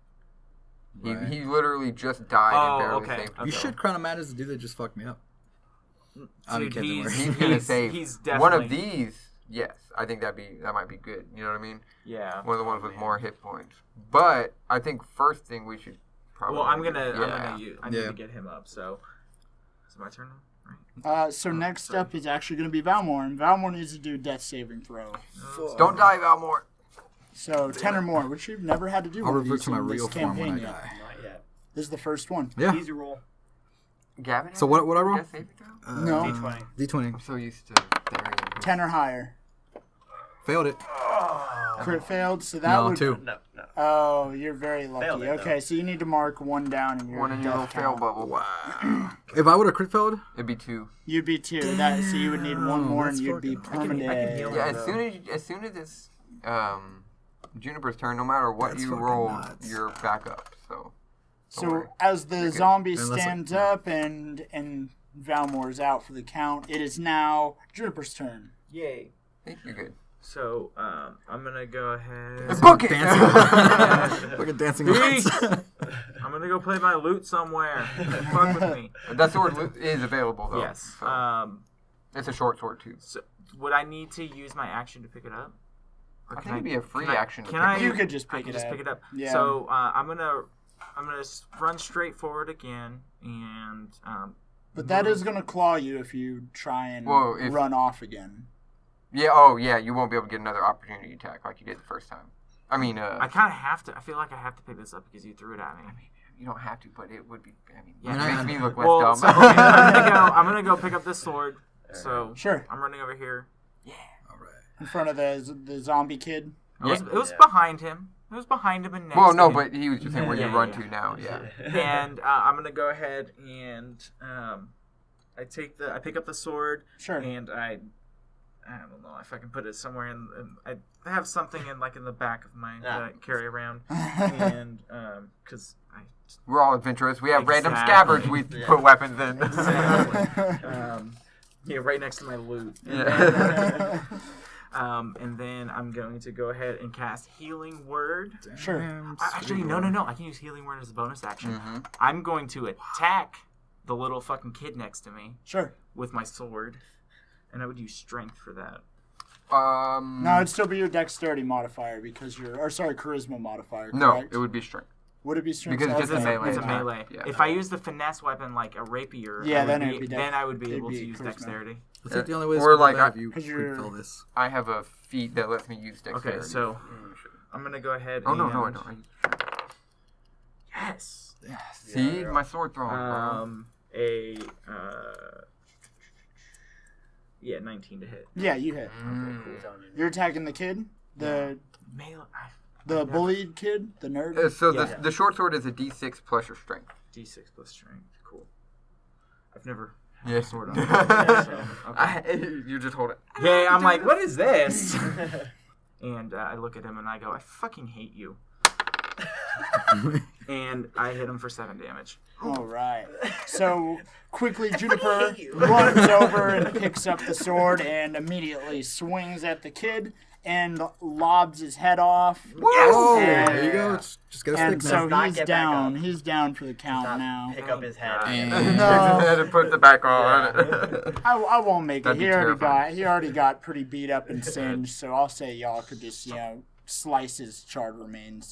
right. He literally just died Oh, and barely okay. saved Okay. you should Crown of Madness to do that. Just fuck me up. I'm Dude, kidding. he's- He's gonna save he's one of definitely- these. Yes, I think that might be good. You know what I mean? Yeah. One of the ones with more hit points. But I think first thing we should probably. Well, I need Yeah. to get him up. So, is it my turn now? Right. So next up is actually going to be Valmore, and Valmore needs to do death saving throw. Don't die, Valmore. So 10 or more, which you've never had to do. I'll one of revert these to my in this real form when I campaign yet. die. Not yet. This is the first one. Yeah. Easy roll. Gavin. So what I roll? Death saving throw? No. D20. D20. I'm so used to Darian. 10 or higher. Failed it. Oh. Crit failed, so that No, would... 2. No. Oh, you're very lucky. Failed it, though. Okay, so you need to mark 1 down in your One in your little death fail count. bubble. If I would have crit failed, It'd be 2. You'd be 2. So you would need 1 more, and that's you'd be fucking- I can permanent. heal Yeah, him. as soon as it's Juniper's turn, no matter what That's you fucking roll, nuts. you're back up. So So as the good. zombie Unless it- stands up and Valmore's out for the count, it is now Juniper's turn. Yay. I think you're good. So I'm gonna go ahead. Book it! dancing. Look at dancing Beast! lights. I'm gonna go play my loot somewhere. Fuck with me. That sword is available though. Yes. so it's a short sword too. So would I need to use my action to pick it up? Or I can think it'd be a free can I- action to Can pick I? it You could just I pick can it just up. pick it up. Yeah. So I'm gonna run straight forward again, and But that is going to claw you if you try and Well, if- run off again. Yeah. Oh yeah. You won't be able to get another opportunity attack like you did the first time. I mean, I kind of have to. I feel like I have to pick this up because you threw it at me. you don't have to, but it would be. I mean, Yeah, it makes me look less Well, dumb. so, okay, I'm gonna go pick up this sword. So Sure. I'm running over here. All right. In front of the zombie kid. It was Yeah. behind him. It was behind him and next Well, to no, him. but he was just saying where you Yeah, run yeah. to now. Yeah. And I'm gonna go ahead and I pick up the sword Sure. and I don't know if I can put it somewhere in I have something in the back of my that I carry around and because I We're all adventurous. We have random Exactly. scabbards we put weapons in. yeah, right next to my loot. Yeah. And then I'm going to go ahead and cast Healing Word. Sure. Actually, no. I can use Healing Word as a bonus action. Mhm. I'm going to attack the little fucking kid next to me Sure. with my sword, and I would use Strength for that. No, it'd still be your dexterity modifier because charisma modifier. No, Correct? it would be strength. Would it be strength? Because it's just a Okay. melee It's a attack. melee. Yeah. If I use the finesse weapon like a rapier, Yeah, I would then be, it'd be dex- then I would be it'd able be to use charisma. dexterity. I think the only way this Or would like have you 'cause crit you're- fail this. I have a feat that lets me use dexterity. Okay, so I'm gonna go ahead. Oh no, and... no, I don't. Yes. See, Yeah. my sword throwing. Yeah, 19 to hit. Yeah, you hit. You're attacking the kid, the bullied kid, the nerd. So Yeah. the short sword is a D6 plus your strength. D6 plus strength. Cool. I've never Yeah. had a sword on. So, okay. You just hold it. Yeah, I'm like, what is this? And I look at him and I go, I fucking hate you. And I hit him for 7 damage. All right. So quickly, Juniper runs over and picks up the sword and immediately swings at the kid and lobs his head off. Oh, And- there you go. Just get a And stick so now. not he's get back down. up. He's down for the count Not now. pick up his head. And- Takes his head and puts it back on. I won't make it. That'd be terrifying. He already got pretty beat up and singed. So I'll say y'all could just slice his charred remained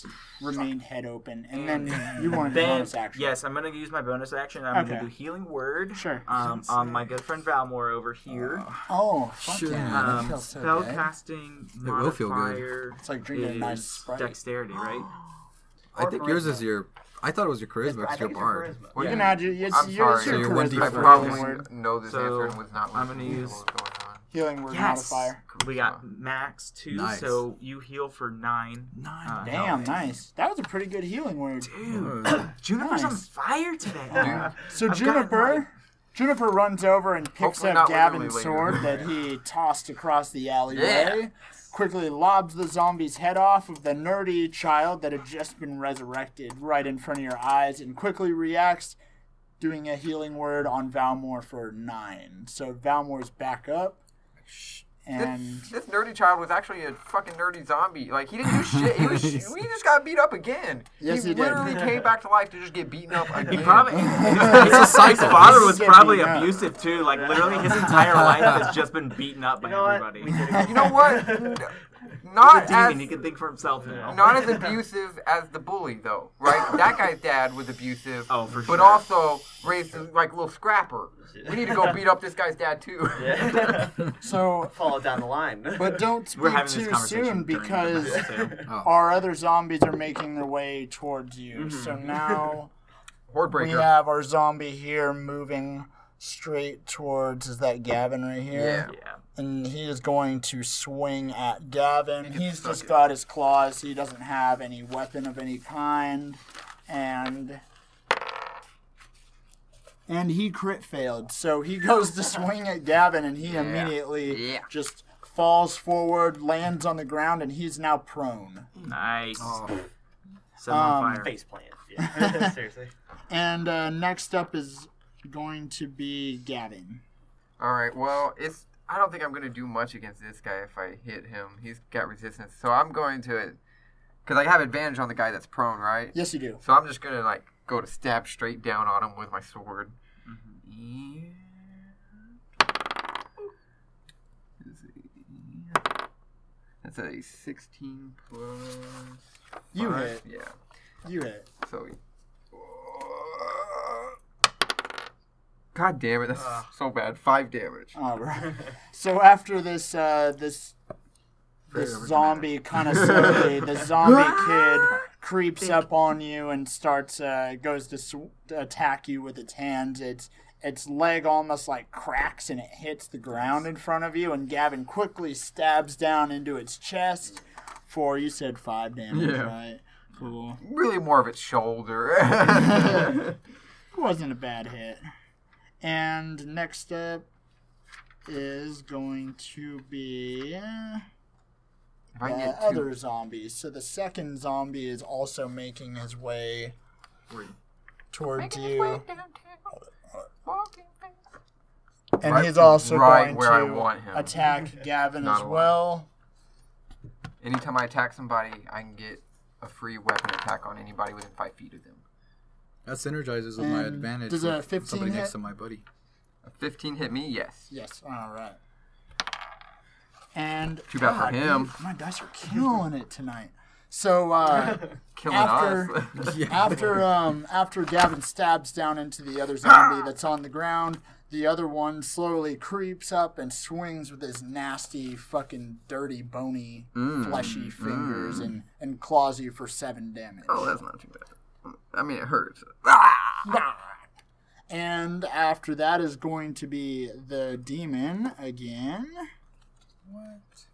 head open, and then you want to do Then, bonus action. yes, I'm going to use my bonus action. I'm Okay. going to do Healing Word Sure. on my good friend Valmore over here. Oh, fuck Sure. yeah. That feels so Spell good. casting It will feel good. modifier It's like drinking a is nice Sprite. dexterity, right? I think yours is your. I thought it was your charisma I because you're think it's your bard. charisma. What You do can add your, it's, I'm your, it's sorry. your So you're charisma I 1d4. for probably healing word. know this So, answer and was not I'm listening gonna to use- what was going on. Healing word Yes. modifier. We got max 2, Nice. so you heal for 9. 9. Damn, health. nice. That was a pretty good healing word. Dude, Juniper's on Nice. fire today. So I've got Juniper runs over and picks Hopefully up not Gavin's literally sword later. that he tossed across the alleyway. Yeah. Quickly lobs the zombie's head off of the nerdy child that had just been resurrected right in front of your eyes, and quickly reacts, doing a healing word on Valmore for 9. So Valmore's back up, and This nerdy child was actually a fucking nerdy zombie. Like, he didn't do shit. We just got beat up again. Yes, he did. literally came back to life to just get beaten up again. He probably It's a his father was He's probably getting beat up. abusive too. Like literally, his entire life has just been beaten up by You know what? everybody. We did it. You know what? He's Not a demon. as He can think for himself now. not as abusive as the bully, though, right? That guy's dad was abusive. Oh, for But sure. also raised like a little scrapper. We need to go beat up this guy's dad too. Yeah. so, Follow down the line. but don't We're speak having this too conversation soon during because the battle, too. our other zombies are making their way towards you. So now Horde we breaker. have our zombie here moving straight towards, is that Gavin right here? Yeah. Yeah. And he is going to swing at Gavin. He can He's suck just it. got his claws. He doesn't have any weapon of any kind. And he crit failed. So he goes to swing at Gavin, and he immediately Yeah. just falls forward, lands on the ground, and he's now prone. Nice. Oh, Set him on fire. Face plant. Yeah. Seriously. And next up is going to be Gavin. All right. Well, I don't think I'm gonna do much against this guy if I hit him. He's got resistance, so I'm going to, because I have advantage on the guy that's prone, right? Yes, you do. So I'm just gonna go to stab straight down on him with my sword. That's a 16 plus. You 5. hit. Yeah. You hit. So. God damn it! That's so bad. 5 damage. All right. So after this, this zombie kind of slowly, the zombie kid creeps up on you and starts, goes to attack you with its hands. Its leg almost cracks and it hits the ground in front of you, and Gavin quickly stabs down into its chest for, you said 5 damage, Yeah. right? Cool. Really more of its shoulder. Wasn't a bad hit. And next up is going to be If I can get 2. other zombies. So the second zombie is also making his way towards you. And Right- he's also right going where I to want him. attack Gavin Not as a lot. well. Anytime I attack somebody, I can get a free weapon attack on anybody within 5 feet of them. that synergizes with my And advantage. does a with 15 somebody hit? next to my buddy. A 15 hit me, yes. Yes, alright. And Too bad for God, him. dude, my dice are killing it tonight. So Killing After- us. after Gavin stabs down into the other zombie that's on the ground, the other one slowly creeps up and swings with his nasty, fucking dirty, bony, fleshy fingers and claws you for 7 damage. Oh, that's not too bad. I mean, it hurts. And after that is going to be the demon again. What?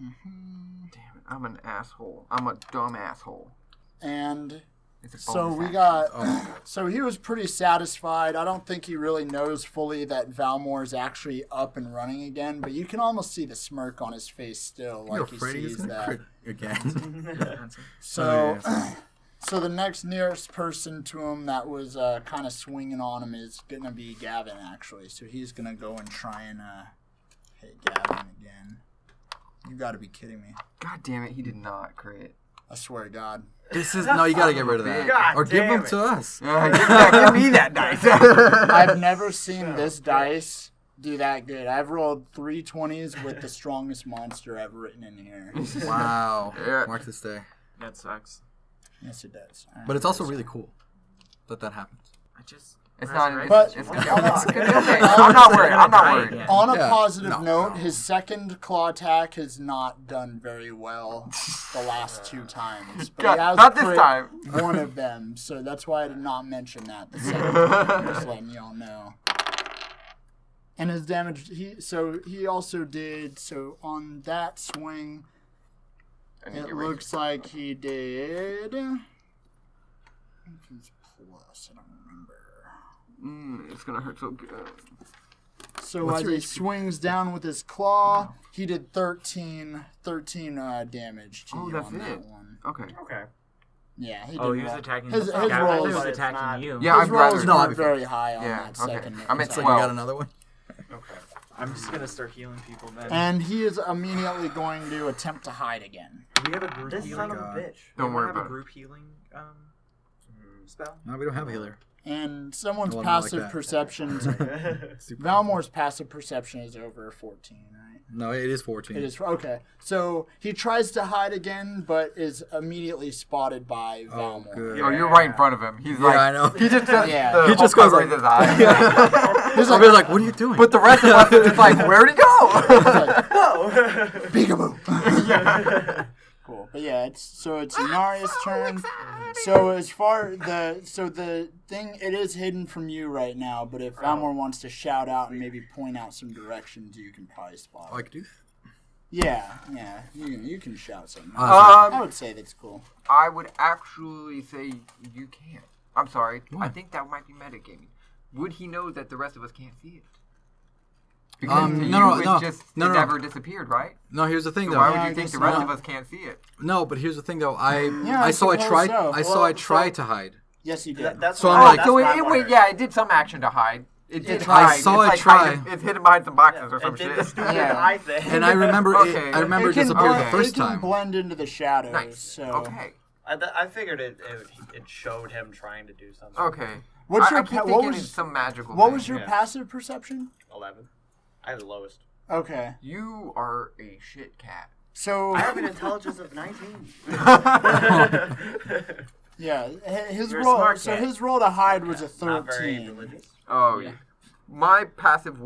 Damn it, I'm an asshole. I'm a dumb asshole. And It's a so bonus we action. got. Oh, So he was pretty satisfied. I don't think he really knows fully that Valmore is actually up and running again, but you can almost see the smirk on his face still, you're like he afraid he's sees gonna that. crit again. So, Oh, so the next nearest person to him that was kind of swinging on him is gonna be Gavin, actually. So he's gonna go and try and hit Gavin again. You got to be kidding me! God damn it, he did not crit. I swear to God. This is no. You gotta get rid of that, God or give damn them it. to us. Give me that dice. I've never seen this dice do that good. I've rolled 3 20s with the strongest monster ever written in here. Wow. Yeah. Mark this day. That sucks. Yes, it does. But it's also really cool that happens. I just. It's not. But- It's gonna be okay. I'm not worried. I'm not worried. Yeah. On a Yeah. positive No. note, his second claw attack has not done very well the last 2 times. But God, he has not this crit time. one of them, so that's why I did not mention that the second time. Just letting y'all know. And his damage, he also did, so on that swing, I need to it get ready. looks like he did. What's his plus? I don't remember. It's gonna hurt so good. So What's as your he HP? swings down with his claw, he did 13 damage to Oh, you that's on that it. one. Okay. Okay. Yeah, he did Oh, he was well. attacking. His Gavin. I thought rolls- he was But it's attacking not- you. Yeah, His I'd rolls rather. No, I'd weren't be very high on Yeah, that okay. second. I'm at So you got 12. another one. Okay. I'm just gonna start healing people then. And he is immediately going to attempt to hide again. Do we have a group This healing? son of a God. bitch. Don't worry have about a it. group healing spell. No, we don't have a healer. And someone's Well, not like passive that. perception. Super Valmore's passive perception is over 14, right? No, it is 14. It is okay. So he tries to hide again, but is immediately spotted by Oh, Valmore. good. Oh, you're right in front of him. He's Yeah, like, I know. he just does. Yeah. The He just whole goes cover like- his eyes. He's I'll be like, what are you doing? But the rest of us are just like, where'd he go? No. Peekaboo. Cool. But yeah, it's Inari's turn. So as far the thing, it is hidden from you right now. But if Valmore wants to shout out and maybe point out some directions, you can probably spot it. I could do that. Yeah, you can shout something. Oh, I would say that's cool. I would actually say you can't. I'm sorry. Why? I think that might be metagaming. Would he know that the rest of us can't see it? Because to no, you, no, it just no, it no. never disappeared, right? No, here's the thing, So though. why Yeah, would I you think guess the rest not. of us can't see it? No, but here's the thing, though. I I saw it suppose try. so. I saw it try to hide. Yes, you did. That's So what I'm like- that's So what I'm it wondering. it did some action to hide. It did I hide. saw it's it try. It's hidden behind some boxes or It some did shit. the stupid Yeah. eye thing. And I remember Okay. it. I remember it disappeared the first It can time. blend into the shadows. Nice. So. Okay. I figured it showed him trying to do something. Okay. What's I your keep what thinking was it's some magical what thing. was your Yeah. passive perception? 11. I had the lowest. Okay. You are a shit cat. So I have an intelligence of 19. yeah, his You're a roll. smart So cat. his roll to hide was a Not very 13. religious. Oh yeah. My passive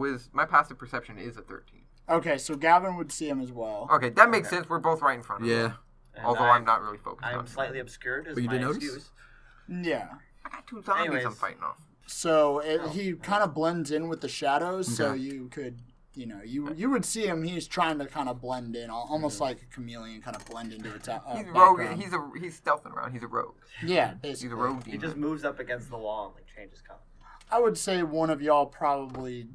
perception is a 13. Okay, so Gavin would see him as well. Okay, that makes Okay. sense. We're both right in front of him. Yeah. And Although I'm not really focused on I'm it. slightly obscured as But you my did notice? excuse. Yeah. I got 2 zombies Anyways. I'm fighting off. So he kind of blends in with the shadows, so Okay. you could, you would see him. He's trying to kind of blend in, almost like a chameleon, kind of blend into its He's rogue. background. He's stealthing around. He's a rogue. Yeah, He's basically. a rogue He demon. just moves up against the wall and like changes color. I would say one of y'all probably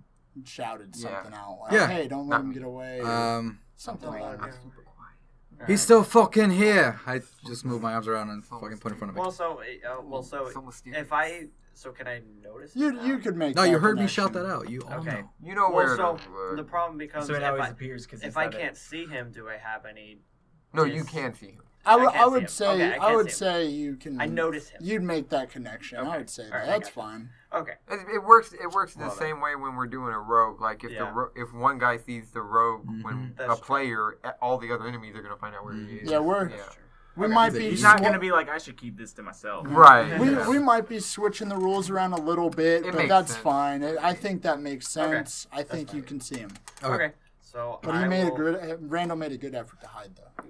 shouted Yeah. something out, like, Yeah. "Hey, don't let him get away," or something like I'm that. super quiet. He's still fucking here. I just moved my arms around and fucking put it in front of me. Well, so So mysterious. if I can I notice? it You now? you could make. No, that you heard me connection. shout that out. You all Okay. know. You know Well, where so to, the problem becomes So it if always I, appears because if I can't see him, do I have any? No, you can see him. I would I can't see would him. say Okay, I can't would see him. say you can. I notice him. You'd make that connection. I Okay. would say All right, I that's got you. fine. Okay. It works. It works the Well, same way when we're doing a rogue. Like if Yeah. if one guy sees the rogue when That's a true. player, all the other enemies are gonna find out where he is. Yeah, we're Yeah. we Okay. might be. He's not swa- gonna be like, I should keep this to myself. Right. We might be switching the rules around a little bit, It but makes that's sense. fine. I think that makes sense. I think fine. you can see him. Okay. So But I he made will, Randall made a good effort to hide though.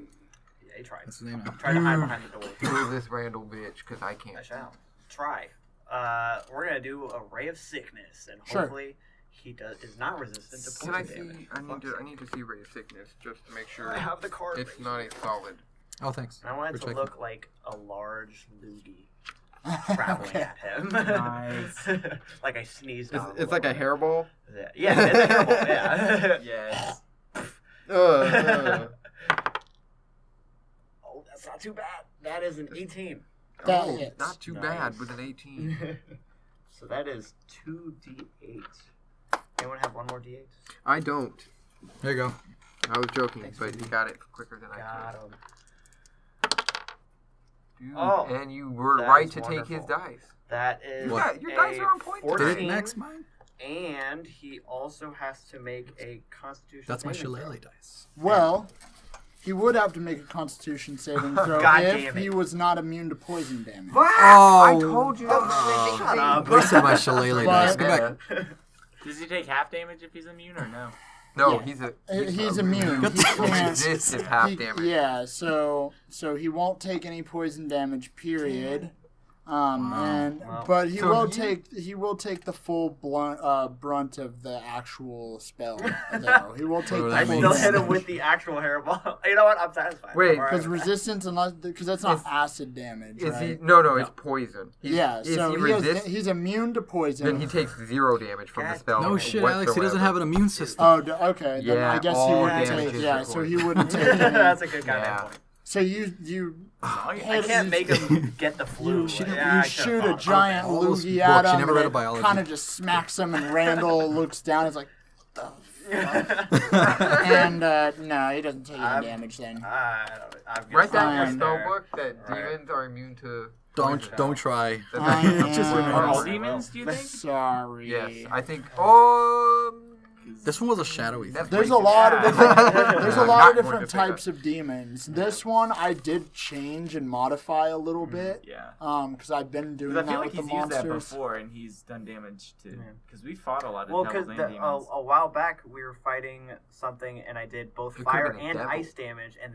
Yeah, he tried. That's the name now. Tried to hide behind the door. Kill this Randall bitch, because I can't. I shall try. We're gonna do a ray of sickness, and Sure. hopefully he is not resistant to Can I poison damage. see? I need to see Ray of Sickness just to make sure I have the card. it's right not here. a solid. Oh, thanks. I want it for to checking. look like a large loogie traveling Okay. at him. Nice. Like I sneezed. out It's like a little hairball. bit. Yeah, it's a hairball. Yeah. Yes. Oh, that's not too bad. That is an 18. That Oh, hits. not too Nice. bad with an 18. So that is 2d8. Anyone have one more d8? I don't. There you go. I was joking, Thanks, but baby. you got it quicker than I Got could. him. Dude, Oh, and you were that right is to take his wonderful. dice. That is What? Your dice a are on point today. 14, Did it next mine? and he also has to make a Constitution. That's my saving shillelagh throw. dice. Well, he would have to make a Constitution saving throw God if damn it. he was not immune to poison damage. I Oh. told you that was Shut up. Wasted my shillelagh dice. Go But- back. Does he take half damage if he's immune or no? No, Yeah. he's He's immune. He He can't. resist if half he- damage. Yeah, so he won't take any poison damage. Period. Wow. But he So will take the full brunt of the actual spell. Though he will take Whatever the I that full still means. hit him with the actual hairball. You know what? I'm satisfied. Wait, I'm all right because with that. resistance unless because that's not Is- acid damage. Is right? he? No, it's poison. Yeah, Is so he resist? he's immune to poison. Then he takes 0 damage from the God spell. No shit, Alex. He doesn't have an immune system. Oh, okay. Then Yeah, I guess he all wouldn't damage take. is Yeah, so he recorded. wouldn't take. Any. That's a good kind Yeah. of point. So you I hit- can't make him get the flu. you Yeah, I shoot should've a thought. giant All those loogie books, at you him, never read a and biology. kind of just smacks him, and Randall looks down. He's like, and no, he doesn't take any I'm- damage then. I'm Write that in your Fine. spell book that Right. demons are immune to. Don't poison. don't try. That's I actually- Just am remember. Are all Alright, demons, do you think? Sorry. Yes, I think. This one was a shadowy That's thing. There's a racist. lot of different. There's a I'm lot not of going different to say that. types of demons. This one I did change and modify a little bit. Yeah. Because I've been doing Because I that feel like with the he's used that monsters. before and he's done damage to. Yeah. Because we fought a lot of Well, because devils and demons. a while back we were fighting something, and I did both It could've fire been a and devil. ice damage, and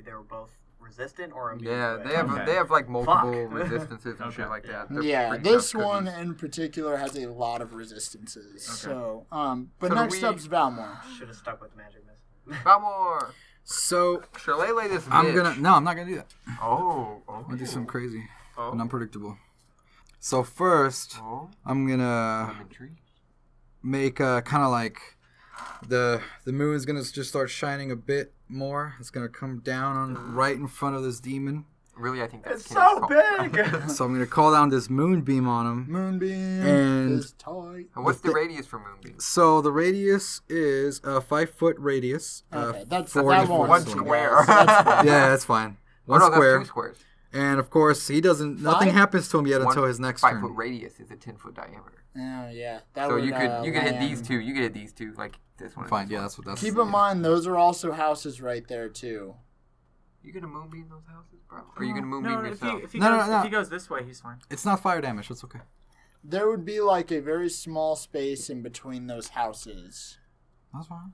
they were both resistant or immune. Yeah, to it? they have like multiple Fuck. resistances and shit Okay. like that. Yeah. They're Yeah, pretty this tough one cookies. in particular has a lot of resistances. Okay. So, but So do next we- up's Valmore. Should have stuck with magic missile. Valmore. So Shillelagh this I'm bitch. gonna. No, I'm not gonna do that. Oh. I'm gonna do something crazy Oh. and unpredictable. So first, Oh. I'm gonna I'm intrigued. make kind of like the moon's gonna just start shining a bit more. It's gonna come down on right in front of this demon. Really, I think that's It's Kenneth's so call. big. So I'm gonna call down this moonbeam on him. Moonbeam And- is tight. And what's the radius for Moonbeam? So the radius is a 5-foot radius. Okay, that's 40 that won't foot One work, swing. square. guys. That's fine. Yeah, that's fine. Oh, One no, square. that's 2 squares. And of course, he doesn't. Nothing Five? happens to him yet One until his next 5-foot turn. radius is a 10-foot diameter. Oh yeah, that So would, you could hit these land. two. You could hit these two like this one. and Fine. this Yeah, one. that's what that's. Keep in mind, those are also houses right there too. You gonna Moonbeam those houses, bro? Or are you gonna No, Moonbeam no, yourself? if he No, goes, no. if he goes this way, he's fine. It's not fire damage. That's okay. There would be like a very small space in between those houses. That's fine.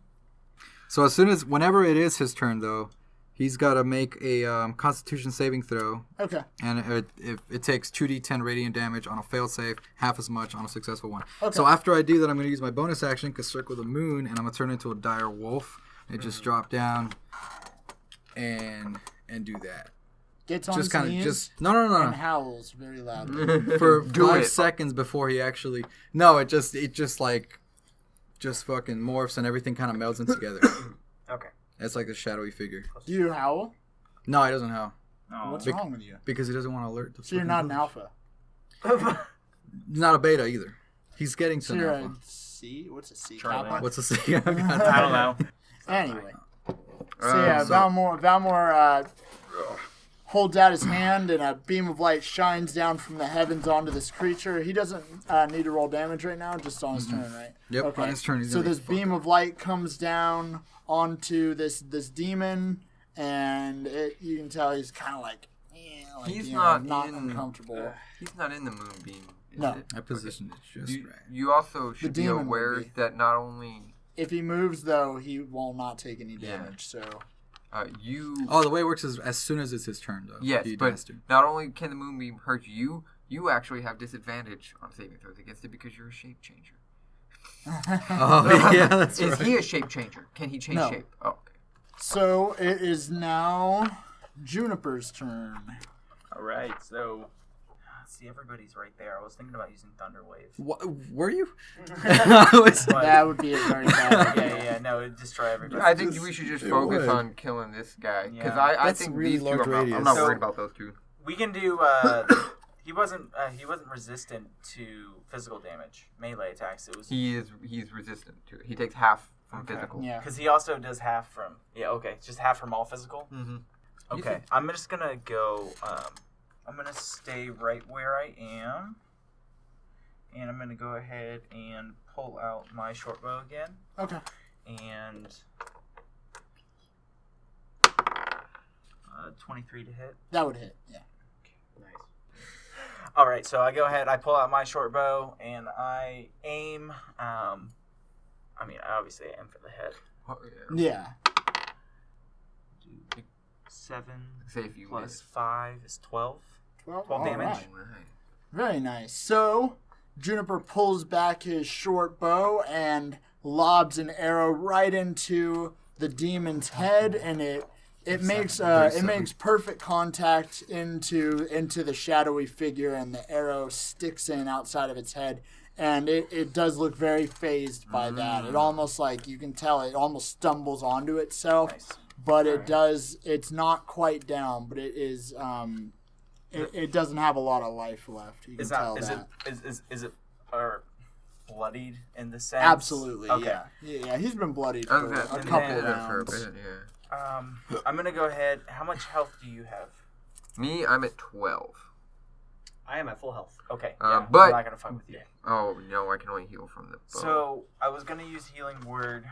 So whenever it is his turn, though, he's got to make a Constitution saving throw, Okay. and it takes 2d10 radiant damage on a failed save, half as much on a successful one. Okay. So after I do that, I'm going to use my bonus action, because Circle the Moon, and I'm going to turn into a dire wolf. And just drop down and do that. Gets on Just his kind of knees just no. and howls very loudly. For Do 5 it. seconds before he actually no, it just fucking morphs and everything kind of melds in together. Okay. It's like a shadowy figure. Do you howl? No, he doesn't howl No. What's Bec- wrong with you? because he doesn't want to alert the. So you're not an alpha. He's not a beta either. He's getting So to an you're alpha. a C? What's a C? Charlie. Kappa? What's the C? I I don't know. Anyway. So yeah, so- Valmore holds out his hand and a beam of light shines down from the heavens onto this creature. He doesn't need to roll damage right now, just on his turn, right? Yep, Okay. on his turn. He's So gonna this get fucked beam up. of light comes down onto this demon, and you can tell he's kind of like, He's you not know, not in- uncomfortable. He's not in the Moonbeam. Is No. it? I positioned it just You, right. you also should be demon would aware be. that not only If he moves, though, he will not take any Yeah. damage. So you. Oh, the way it works is as soon as it's his turn, though. Yes, he but has to. not only can the Moonbeam hurt you, you actually have disadvantage on saving throws against it because you're a shape changer. Oh yeah, that's Is right. he a shape changer? Can he change No. shape? Oh, okay. So it is now Juniper's turn. All right, so see, everybody's right there. I was thinking about using Thunder Wave. Were you? I was- But- That would be a very bad yeah, idea. yeah, no, it'd destroy everybody. I think just- we should just it focus would. on killing this guy because Yeah. I That's think really these two. large I'm radius. not So- worried about those two. We can do. He wasn't resistant to physical damage, melee attacks. It was He's resistant to it. He takes half from Okay. physical. Yeah. because he also does half from. Yeah, okay, just half from all physical. Mm-hmm. Okay, I'm just gonna go. I'm gonna stay right where I am, and I'm gonna go ahead and pull out my short bow again, Okay. and 23 to hit. That would hit. Yeah. Nice. All right, so I go ahead, I pull out my short bow, and I aim. I mean, obviously, I aim for the head. Oh, yeah. Yeah. 7 Say if you plus 5 is 12. 12 All damage. right. Right. Very nice. So Juniper pulls back his short bow and lobs an arrow right into the demon's head, and it makes perfect contact into the shadowy figure, and the arrow sticks in outside of its head, and it does look very phased by that. It almost, like, you can tell it almost stumbles onto itself, Nice. but it's not quite down, but it is it doesn't have a lot of life left. You can Is tell that that. is it bloodied in the sense? Absolutely, Okay. yeah. He's been bloodied I for was a gonna couple say that for a rounds. bit, yeah. I'm gonna go ahead. How much health do you have? Me, I'm at 12. I am at full health. Okay, But- I'm not gonna fuck with you. Oh no, I can only heal from the bow. So I was gonna use healing word.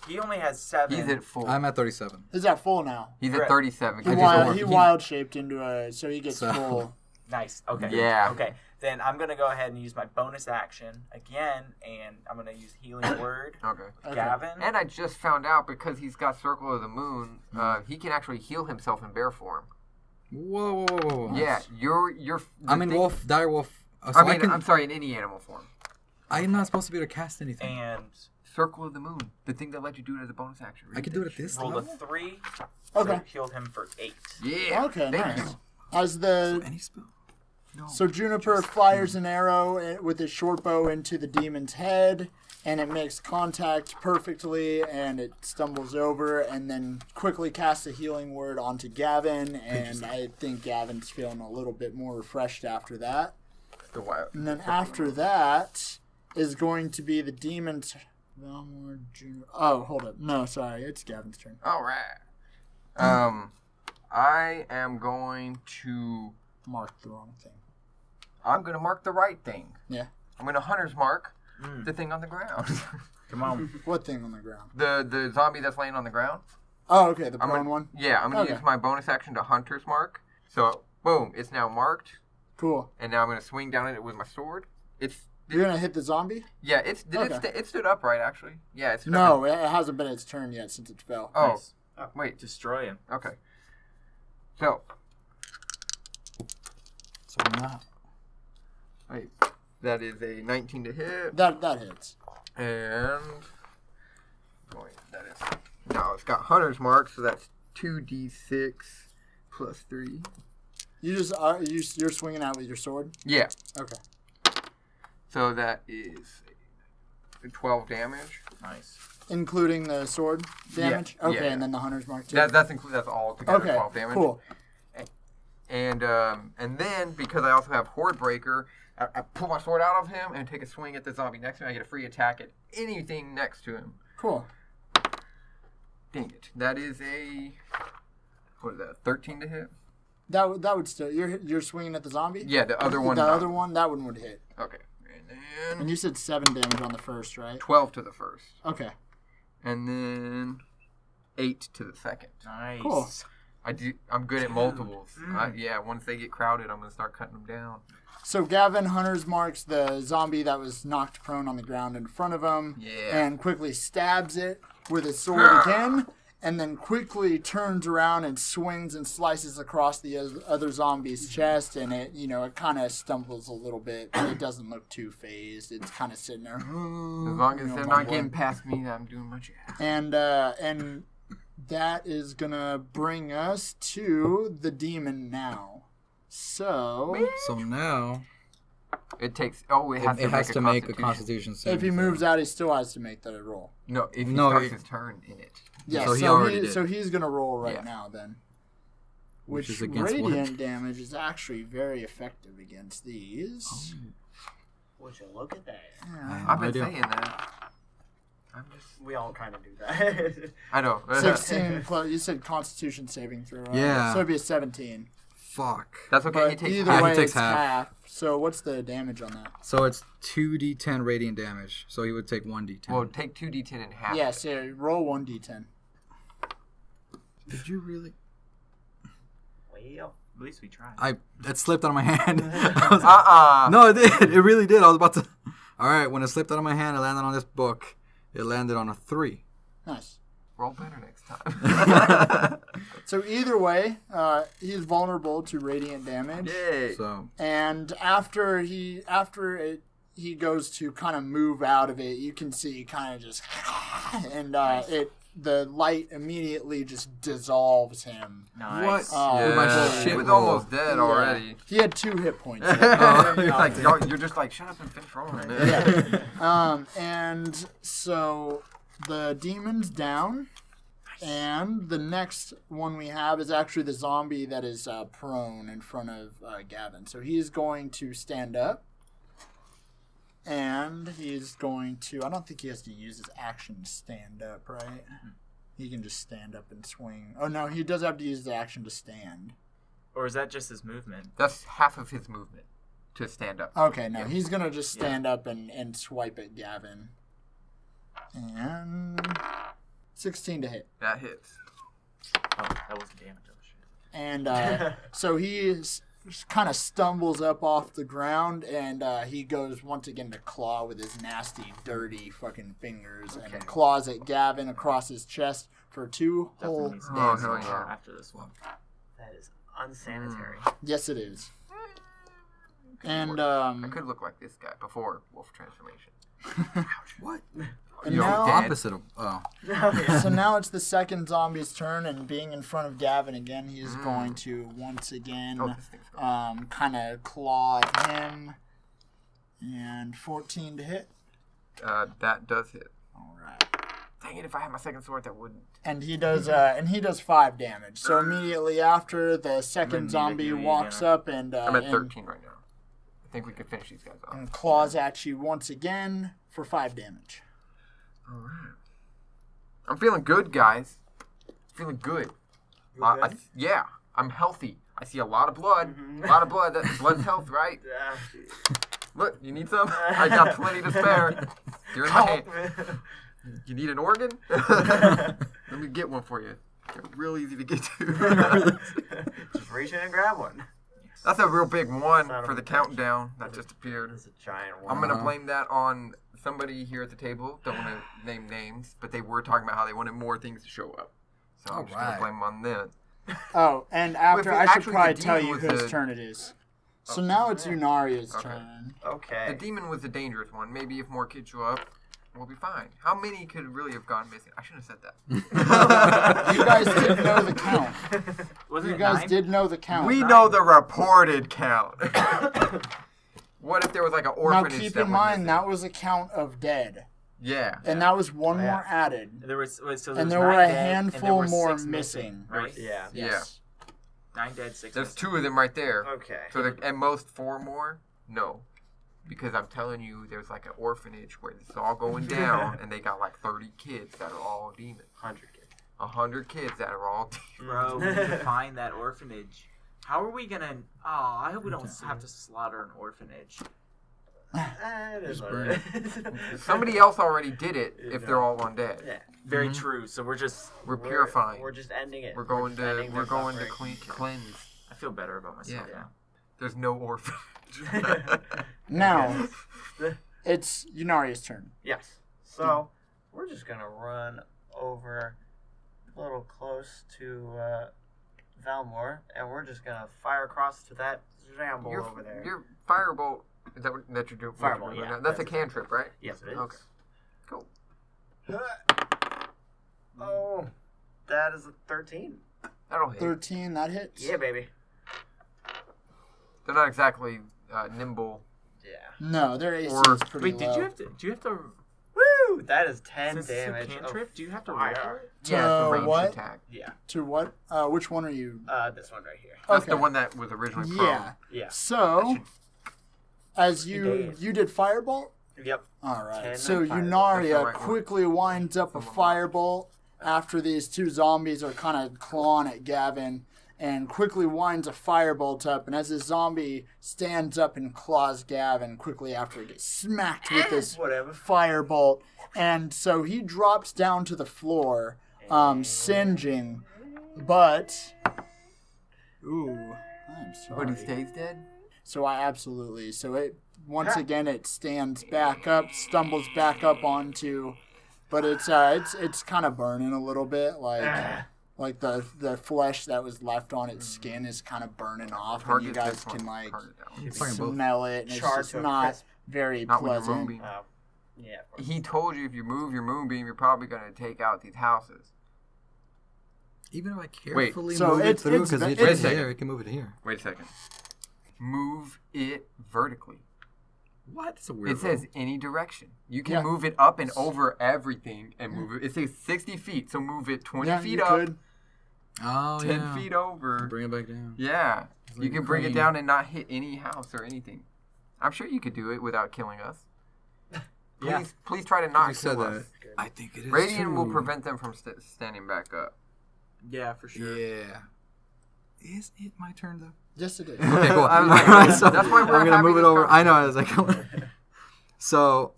He only has 7. he's at full. I'm at 37. He's at full now. He's Right. at 37. He 'cause wild, he's he over- wild shaped into so he gets So- full. Nice. Okay. Yeah. Okay. then I'm gonna go ahead and use my bonus action again, and I'm gonna use Healing Word. Okay. Gavin. And I just found out because he's got Circle of the Moon, he can actually heal himself in bear form. Whoa, whoa, whoa, whoa. Yeah, you're. I'm in wolf, dire wolf. So I'm sorry, in any animal form. I'm not supposed to be able to cast anything. And Circle of the Moon, the thing that let you do it as a bonus action. I can do it at this rolled level? a 3. Okay. So healed him for 8. Yeah. Okay, thank nice. you. As the Any spell? So Juniper fires an arrow with his short bow into the demon's head, and it makes contact perfectly, and it stumbles over, and then quickly casts a healing word onto Gavin, and I think Gavin's feeling a little bit more refreshed after that. The wild. And then after that is going to be the demon's... Oh, hold up. No, sorry. It's Gavin's turn. All right. I am going to. Mark the wrong thing. I'm going to mark the right thing. Yeah. I'm going to hunter's mark the thing on the ground. Come on. What thing on the ground? the zombie that's laying on the ground. Oh, okay. The I'm prone gonna, one? Yeah, I'm going to Okay. use my bonus action to hunter's mark. So, boom, it's now marked. Cool. And now I'm going to swing down at it with my sword. You're going to hit the zombie? Yeah, Okay. it stood upright, actually. Yeah, it stood No, upright. it hasn't been its turn yet since it fell. Oh, Nice. wait. Destroy him. Okay. So, So I'm not. wait. That is a 19 to hit. That hits. And wait, that is no. It's got hunter's mark, so that's 2d6 plus 3. You just you're swinging out with your sword. Yeah. Okay. So that is 12 damage. Nice. Including the sword damage. Yeah, Okay, yeah. and then the hunter's mark too. That's all together. Okay. 12 damage. Cool. And then because I also have Horde Breaker, I pull my sword out of him and take a swing at the zombie next to me. I get a free attack at anything next to him. Cool. Dang it! That is a what is that? 13 to hit. That would still you're swinging at the zombie. Yeah, the other one. The other one, that one would hit. Okay. And then And you said 7 damage on the first, right? 12 to the first. Okay. And then 8 to the second. Nice. Cool. I'm good at multiples. Yeah, once they get crowded, I'm gonna start cutting them down. So Gavin Hunters marks the zombie that was knocked prone on the ground in front of him, Yeah. and quickly stabs it with his sword again, and then quickly turns around and swings and slices across the other zombie's chest, and it kind of stumbles a little bit, but it doesn't look too phased. It's kind of sitting there. As long as they're not getting past me, I'm doing my job. And that is gonna bring us to the demon now. So So now It takes. Oh, it has to make a Constitution save. if he moves out, he still has to make that roll. No, if he No, starts it- his turn in it. Yeah, So he already did. So he's gonna roll right Yeah. now then. Which Which is against what? radiant damage is actually very effective against these. Would you look at that? Yeah. I've been idea. saying that. I'm just. We all kind of do that. I know. 16 plus. You said Constitution saving throw. Right? Yeah. So it'd be a 17. Fuck. That's okay. He But takes either half. way, he takes it's half. So what's the damage on that? So it's 2d10 radiant damage. So he would take 1d10. Well, take 2d10 and half. Yeah. So roll 1d10. Did you really? Well, At least we tried. That slipped out of my hand. I was- Uh-uh. No, it did. It really did. I was about to. All right. When it slipped out of my hand, it landed on this book. It landed on a 3. Nice. Roll better next time. So either way, he's vulnerable to radiant damage. Yay. So And after he goes to kind of move out of it, you can see kind of just and the light immediately just dissolves him. Nice. Oh, With my Yeah. shit He was roll. almost dead Yeah. already. He had 2 hit points. You're like, you're just like, shut up and finish rolling. And so the demon's down. And the next one we have is actually the zombie that is prone in front of Gavin. So he's going to stand up. And he's going to... I don't think he has to use his action to stand up, right? He can just stand up and swing. Oh, no, he does have to use the action to stand. Or is that just his movement? That's half of his movement to stand up. Okay, no, he's going to just stand up and swipe at Gavin. And 16 to hit. That hits. Oh, that wasn't damage. Oh, shit. And so kind of stumbles up off the ground, and he goes once again to claw with his nasty, dirty fucking fingers, and claws at Gavin across his chest for 2 whole Definitely damage. hell yeah. After this one. That is unsanitary. Yes, it is. Could And work. I could look like this guy before wolf transformation. What? And You're now, dead. Opposite of. Oh. so now it's the second zombie's turn, and being in front of Gavin again, he is going to once again Oh, this thing's gone. kind of claw at him. And 14 to hit. That does hit. All right. Dang it! If I had my second sword, that wouldn't. And he does 5 damage. So immediately after, the second need zombie to do it walks again. up and I'm at 13 right now. I think we could finish these guys off. and claws at you once again for 5 damage. All right. I'm feeling good, guys. Feeling good. Good? Yeah, I'm healthy. I see a lot of blood. A lot of blood. Blood's health, right? Look, you need some? I got plenty to spare. You're in my hand. You need an organ? Let me get one for you. They're real easy to get to. Just reach in and grab one. That's a real big one Son of for a the bitch. countdown that just appeared. It's a giant one. I'm going to blame that on somebody here at the table. Don't want to name names, but they were talking about how they wanted more things to show up. So I'm just going to Alright. blame them on them. Oh, and after, Well, I should actually, probably the tell demon you was whose the- turn it is. So now it's Unaria's Okay. turn. The Okay. demon was the dangerous one. Maybe if more kids show up, we'll be fine. How many could really have gone missing? I shouldn't have said that. You guys did know the count. Wasn't You it guys 9? did know the count. We know the reported count. What if there was like an Now orphanage keep that in went mind missing? that was a count of dead, Yeah. and that was one Oh, yeah. more added, There was so and was there were 9 a dead, and there handful were more 6 missing. Right? Yeah. Yes. 9 dead, 6 There's missing. 2 of them right there. Okay. So at most 4 more? No. Because I'm telling you, there's like an orphanage where it's all going down, and they got like 30 kids that are all demons. 100 kids. 100 kids that are all demons. Bro, we need to find that orphanage. How are we gonna? Oh, I hope we don't have to slaughter an orphanage. It is what burn it is. Somebody else already did it if they're all undead. Yeah. Very true. So we're just. We're purifying. We're just ending it. We're going just ending to their clean, suffering. cleanse. I feel better about myself Yeah. now. There's no orphanage. Now it's Unaria's turn. Yes. So we're just gonna run over a little close to Valmore, and we're just gonna fire across to that Jamble over there. Your firebolt, is that what that you're doing? Firebolt, what you're doing yeah, now? That's a that's cantrip, right? Yes, it is. Okay. Cool. Oh, that is a 13. That'll hit. 13, that hits. Yeah, baby. They're not exactly nimble. Yeah. No, their AC Or- is pretty Wait, low. do you have to? Woo! That is 10 Since it's a damage. cantrip, do you have to roll fire. for it? Yeah, it's a ranged what? attack. Yeah. To what? Which one are you? This one right here. That's Okay. the one that was originally prone. Yeah. Yeah. So, as He you did. you did firebolt. Yep. All right. 10 So and fire. Unaria That's the right one. quickly winds up a firebolt after these 2 zombies are kind of clawing at Gavin, and quickly winds a firebolt up. And as this zombie stands up and claws Gavin, quickly after he gets smacked with this Whatever. firebolt, and so he drops down to the floor, singeing. But, ooh, I'm sorry. But he stays dead? So I absolutely. So it once again it stands back up, stumbles back up onto, but it's kind of burning a little bit, like the flesh that was left on its skin is kind of burning off, and you Target guys this one. can like Target that one. Fucking both. smell it, and it's Charred just to a not crisp. very Not when you're pleasant. moonbeam. Oh. Yeah. of course. He told you if you move your moonbeam, you're probably going to take out these houses. Even if I carefully so move it it's- through, it's- because it's- it's Wait a here, it can move it here. Wait a second. Move it vertically. What? It's a weird. It says any direction. You can Yeah. move it up and over everything and move it. It says 60 feet, so move it 20 Yeah, feet you up, could. Oh 10 yeah. feet over. Bring it back down. Yeah. like You a can bring it crane. down and not hit any house or anything. I'm sure you could do it without killing us. Yeah. Please try to not You said kill that. us. I think it is. Radiant will too. prevent them from standing back up. Yeah, for sure. Yeah. Is it my turn though? Yes, it is. Okay, cool. I was like, Alright, so that's why we're I'm gonna having move it this over. I know. I was like, so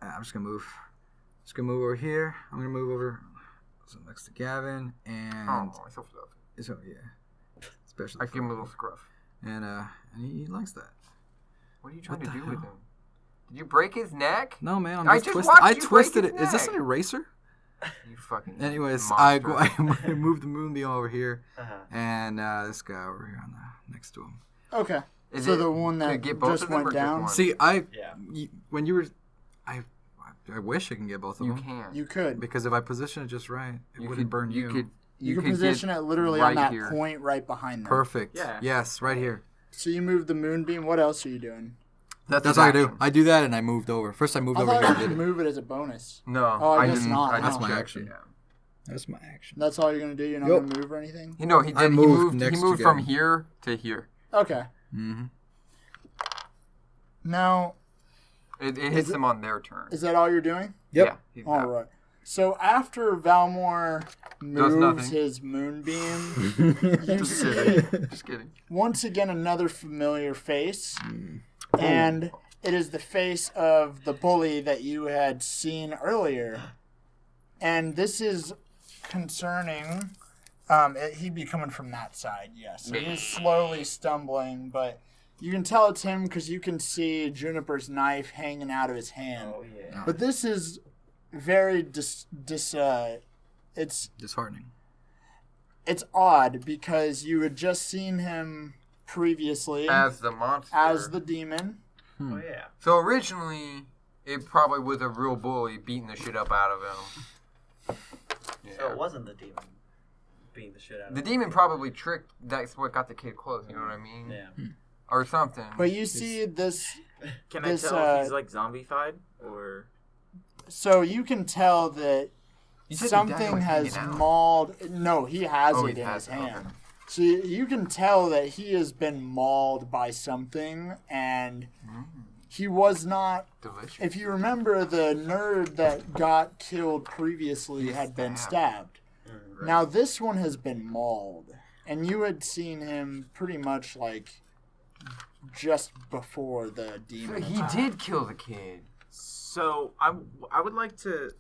I'm just gonna move. Just gonna move over here. I'm gonna move over so next to Gavin and Oh, I so fluffy. so yeah. Especially I give him a little scruff. and he likes that. What are you trying What to the do with hell? him? Did you break his neck? No, man, I'm I just just twisted. watched I you break twisted his it. Is this neck. an eraser? You fucking. Anyways, monster. I moved the moonbeam over here, Uh-huh. and this guy over here on the next to him. Okay. Is So it the one to that get both just of them went or just down? one? See, Yeah. when you were, I wish I can get both of You them. can. You could. Because if I position it just right, it You wouldn't could burn you. You could can position get it literally right on that here. point right behind them. Perfect. Yeah. Yes, right here. So you move the moonbeam. What else are you doing? That's his all I do. action. I do that, and I moved over. First, I moved I over thought here you and did could it. move it as a bonus. No, Oh, I guess didn't. not. I That's just my checked action. it, yeah. That's my action. That's all you're gonna do. You're not Yup. gonna move or anything. You know, he I did. moved He next moved to from Gavin. here to here. Okay. Mm-hmm. Now, It hits it- them on their turn. is that all you're doing? Yep. Yeah, he's All not- right. So after Valmore moves nothing. his moonbeam, you Just see kidding. Just kidding. once again another familiar face, and it is the face of the bully that you had seen earlier. And this is concerning. He'd be coming from that side, yes. So he's slowly stumbling, but you can tell it's him because you can see Juniper's knife hanging out of his hand. Oh yeah. But this is very it's Disheartening. it's odd because you had just seen him previously As the monster. as the demon. Oh yeah. So originally, it probably was a real bully beating the shit up out of him. Yeah. So it wasn't the demon beating the shit out of The him. demon probably tricked. That's what got the kid close. You know what I mean? Yeah. Or something. But you see this, Can This, I tell if he's like zombified or? so you can tell that You said he died something with has hanging out. mauled. No, he has Oh, it he in has his it, okay. hand. So you can tell that he has been mauled by something, and he was not. Delicious. If you remember, the nerd that got killed previously He's had been stabbed. stabbed. Now this one has been mauled, and you had seen him pretty much like just before the So demon he attack. did kill the kid. So I would like to.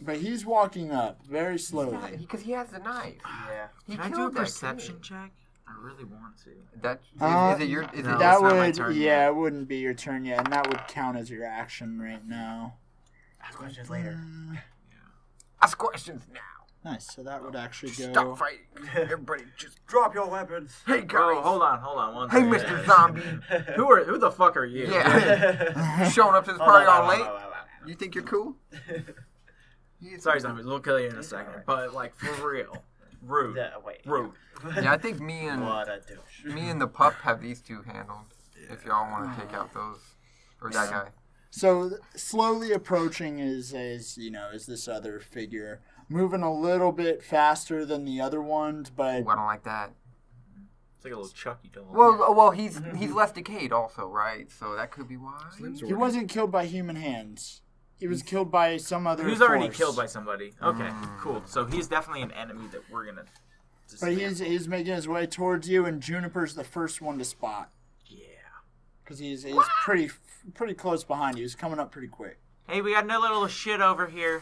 But he's walking up very slowly. Because he has the knife. Yeah. He Can I do a killed that perception kid. check? I really want to. That Uh, is it your? Is no. it That it's not my would, turn yeah, yet. it wouldn't be your turn yet, and that would count as your action right now. Ask questions later. Ask questions now. Nice. So that would actually go. Stop fighting. Everybody just. Drop your weapons. Hey guys. Oh, hold on one Hey, second. Mr. Zombie. Who the fuck are you? Yeah. Showing up to this party all late. You think you're cool? Sorry, zombies. We'll kill you in a second. But like for real, rude. Yeah, wait. Rude. Yeah, I think me and What a douche. me and the pup have these two handled. If y'all want to take out those or that guy. So slowly approaching is this other figure, moving a little bit faster than the other ones, but Ooh, I don't like that. It's like a little Chucky doll. Well, he's less decayed also, right? So that could be why. he wasn't killed by human hands. He was killed by some other. Who's already force. killed by somebody. Okay, cool. So he's definitely an enemy that we're gonna. But he's making his way towards you, and Juniper's the first one to spot Yeah. because he's pretty close behind you. He's coming up pretty quick. Hey, we got no little shit over here.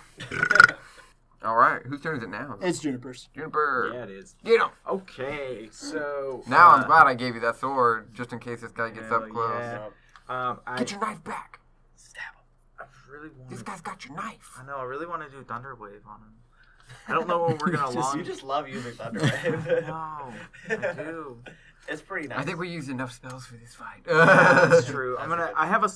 All right, whose turn is it now? It's Juniper's. Juniper. Yeah, it is. Get him. Okay, so Now I'm glad I gave you that sword, just in case this guy gets up hell close. yeah. Get your knife back. Stab him. I really want. This guy's got your knife. I know. I really want to do Thunderwave on him. I don't know when we're gonna launch. You just love using Thunderwave. No, I do. It's pretty nice. I think we used enough spells for this fight. That's true. That's I'm gonna. good. I have a.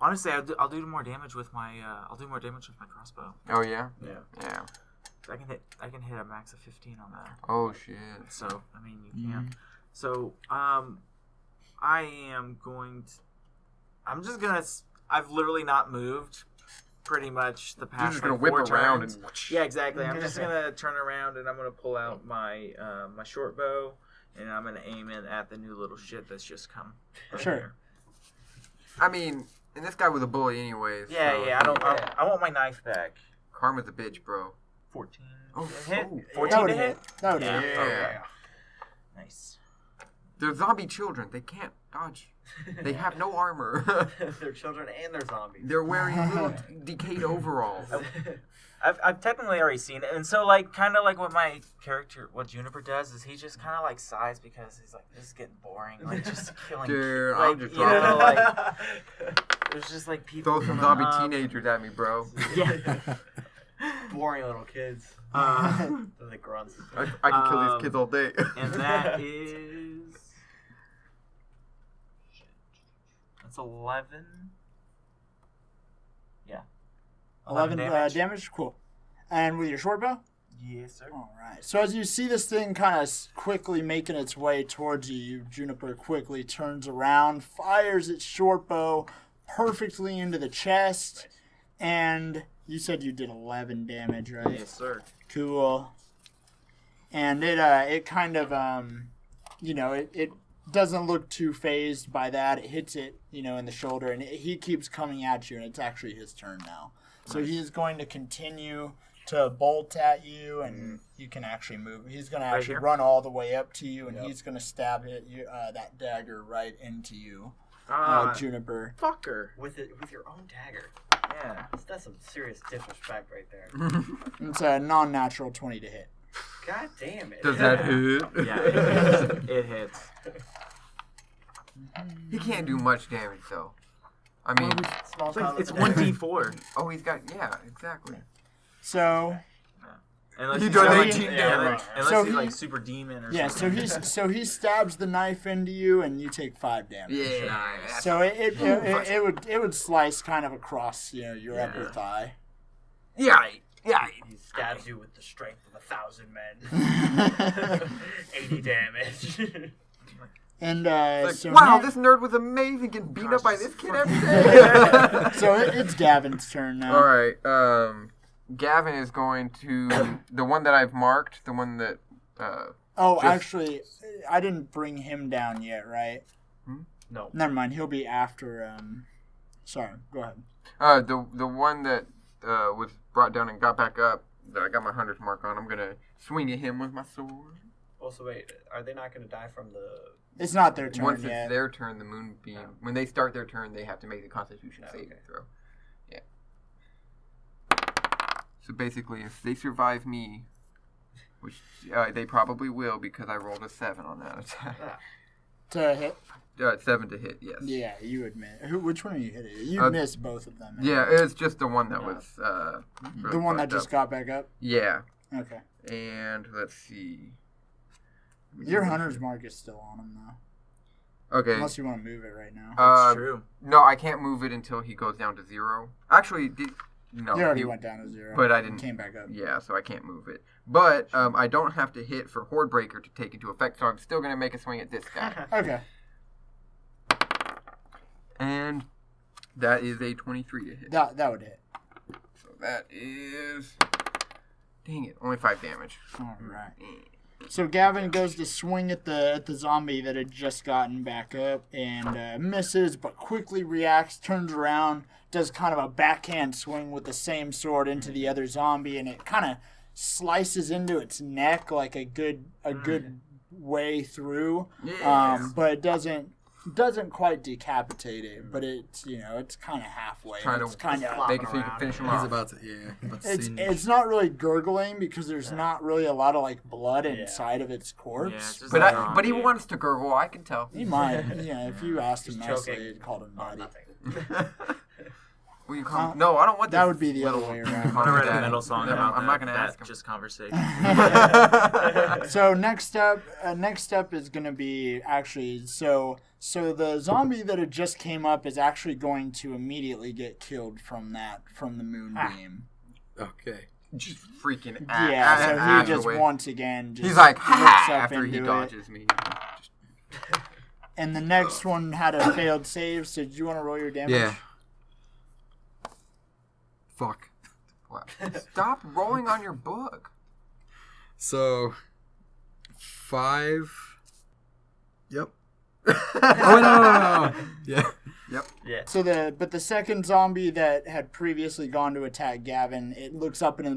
Honestly, I'll do more damage with my. I'll do more damage with my crossbow. Oh yeah. Yeah. Yeah. I can hit a max of 15 on that. Oh shit. So I mean, you can. So I am going to. I'm just gonna. I've literally not moved. Pretty much the past. You're just gonna like, whip 4 around turns. and. Yeah, exactly. I'm just gonna turn around and I'm gonna pull out my my short bow and I'm gonna aim it at the new little shit that's just come. right Sure. here. I mean, and this guy was a bully anyways. Yeah, so yeah. I want my knife back. Karma's a bitch, bro. 14. Oh, hit. oh, 14 That to would hit. hit. That would Yeah. hit. Yeah. Nice. They're zombie children. They can't dodge. They have no armor. They're children and they're zombies. They're wearing little decayed overalls. I've technically already seen it, and so like kind of like what my character, what Juniper does, is he just kind of like sighs because he's like, this is getting boring, like just killing. Dude, like, I'm just you know, dropping. like there's just like people. Throw some coming zombie up. teenagers at me, bro. Yeah. Boring little kids. They're the grunts. I can kill these kids all day. And that is that's 11. Yeah. 11 damage. Cool. And with your short bow? Yes, sir. All right. So as you see this thing kind of quickly making its way towards you, Juniper quickly turns around, fires its short bow perfectly into the chest, and you said you did 11 damage, right? Yes, sir. Cool. And it kind of it doesn't look too phased by that. It hits it, in the shoulder, and he keeps coming at you, and it's actually his turn now. So he is going to continue to bolt at you, and you can actually move. He's going to Right actually here? run all the way up to you, and he's going to stab that dagger right into you, Juniper. Fucker. With your own dagger. Yeah. That's some serious disrespect right there. It's a non-natural 20 to hit. God damn it. Does that hit? Yeah, it hits. It hits. He can't do much damage though. I mean, Small It's 1d4. oh, he's got exactly. So Unless He he's does got, 18 like, damage. Unless So he's he- like super demon or yeah, something. so he stabs the knife into you, and you take 5 damage. Yeah. So it would slice kind of across your upper thigh. Yeah. He stabs you with the strength of 1,000 men. 80 damage. And Like, so wow, now- this nerd was amazing. Getting beat up by this kid every day. so it's Gavin's turn now. All right. Gavin is going to the one that I've marked, the one that. Actually, I didn't bring him down yet, right? No. Never mind. He'll be after. Sorry. Go ahead. The one that was brought down and got back up, that I got my 100th mark on. I'm gonna swing at him with my sword. Also, wait, are they not going to die from the... It's not their turn Once yet. it's their turn, the moonbeam. When they start their turn, they have to make the Constitution saving throw. Yeah. So basically, if they survive me, which they probably will because I rolled a 7 on that attack. To hit. 7 to hit, yes. Yeah, you admit. Which one are you hitting? You missed both of them. Yeah, it's just the one that was. The one that just got back up. Yeah. Okay. And let's see. Your hunter's mark is still on him though. Okay. Unless you want to move it right now. That's true. No, I can't move it until he goes down to 0. Actually, no. you already he- went down to 0. but I didn't- Came back up. Yeah, so I can't move it. But I don't have to hit for Horde Breaker to take into effect, so I'm still going to make a swing at this guy. Okay. And that is a 23 to hit. That would hit. So that is... Dang it, only 5 damage. All right. So Gavin goes to swing at the zombie that had just gotten back up and misses, but quickly reacts, turns around, does kind of a backhand swing with the same sword into the other zombie, and it kind of slices into its neck like a good way through. Yes. But it doesn't quite decapitate it, but it's it's kind of halfway. Trying It's to kind of make it so you can finish him He's off. about to, singe. it's not really gurgling because there's not really a lot of like blood inside of its corpse. Yeah, it's just But, like but he zombie. wants to gurgle, I can tell. He might, if you asked him He's nicely, choking. you'd called him Oh, buddy. nothing. Will you call no, I don't want that this would be the other little- way around. I'm gonna write a Daddy. metal song No, about I'm not going to that ask him. just conversation. So next up is going to be actually so the zombie that had just came up is actually going to immediately get killed from the moonbeam. Okay. Just freaking Yeah, so he just away. once again just He's like, looks ha! up After he into it. dodges me. Just, And the next one had a failed save. So did you want to roll your damage? Yeah. Fuck. what? Stop rolling on your book. So, 5. Yep. Oh, no. Yeah. Yeah. So the second zombie that had previously gone to attack Gavin, it looks up into the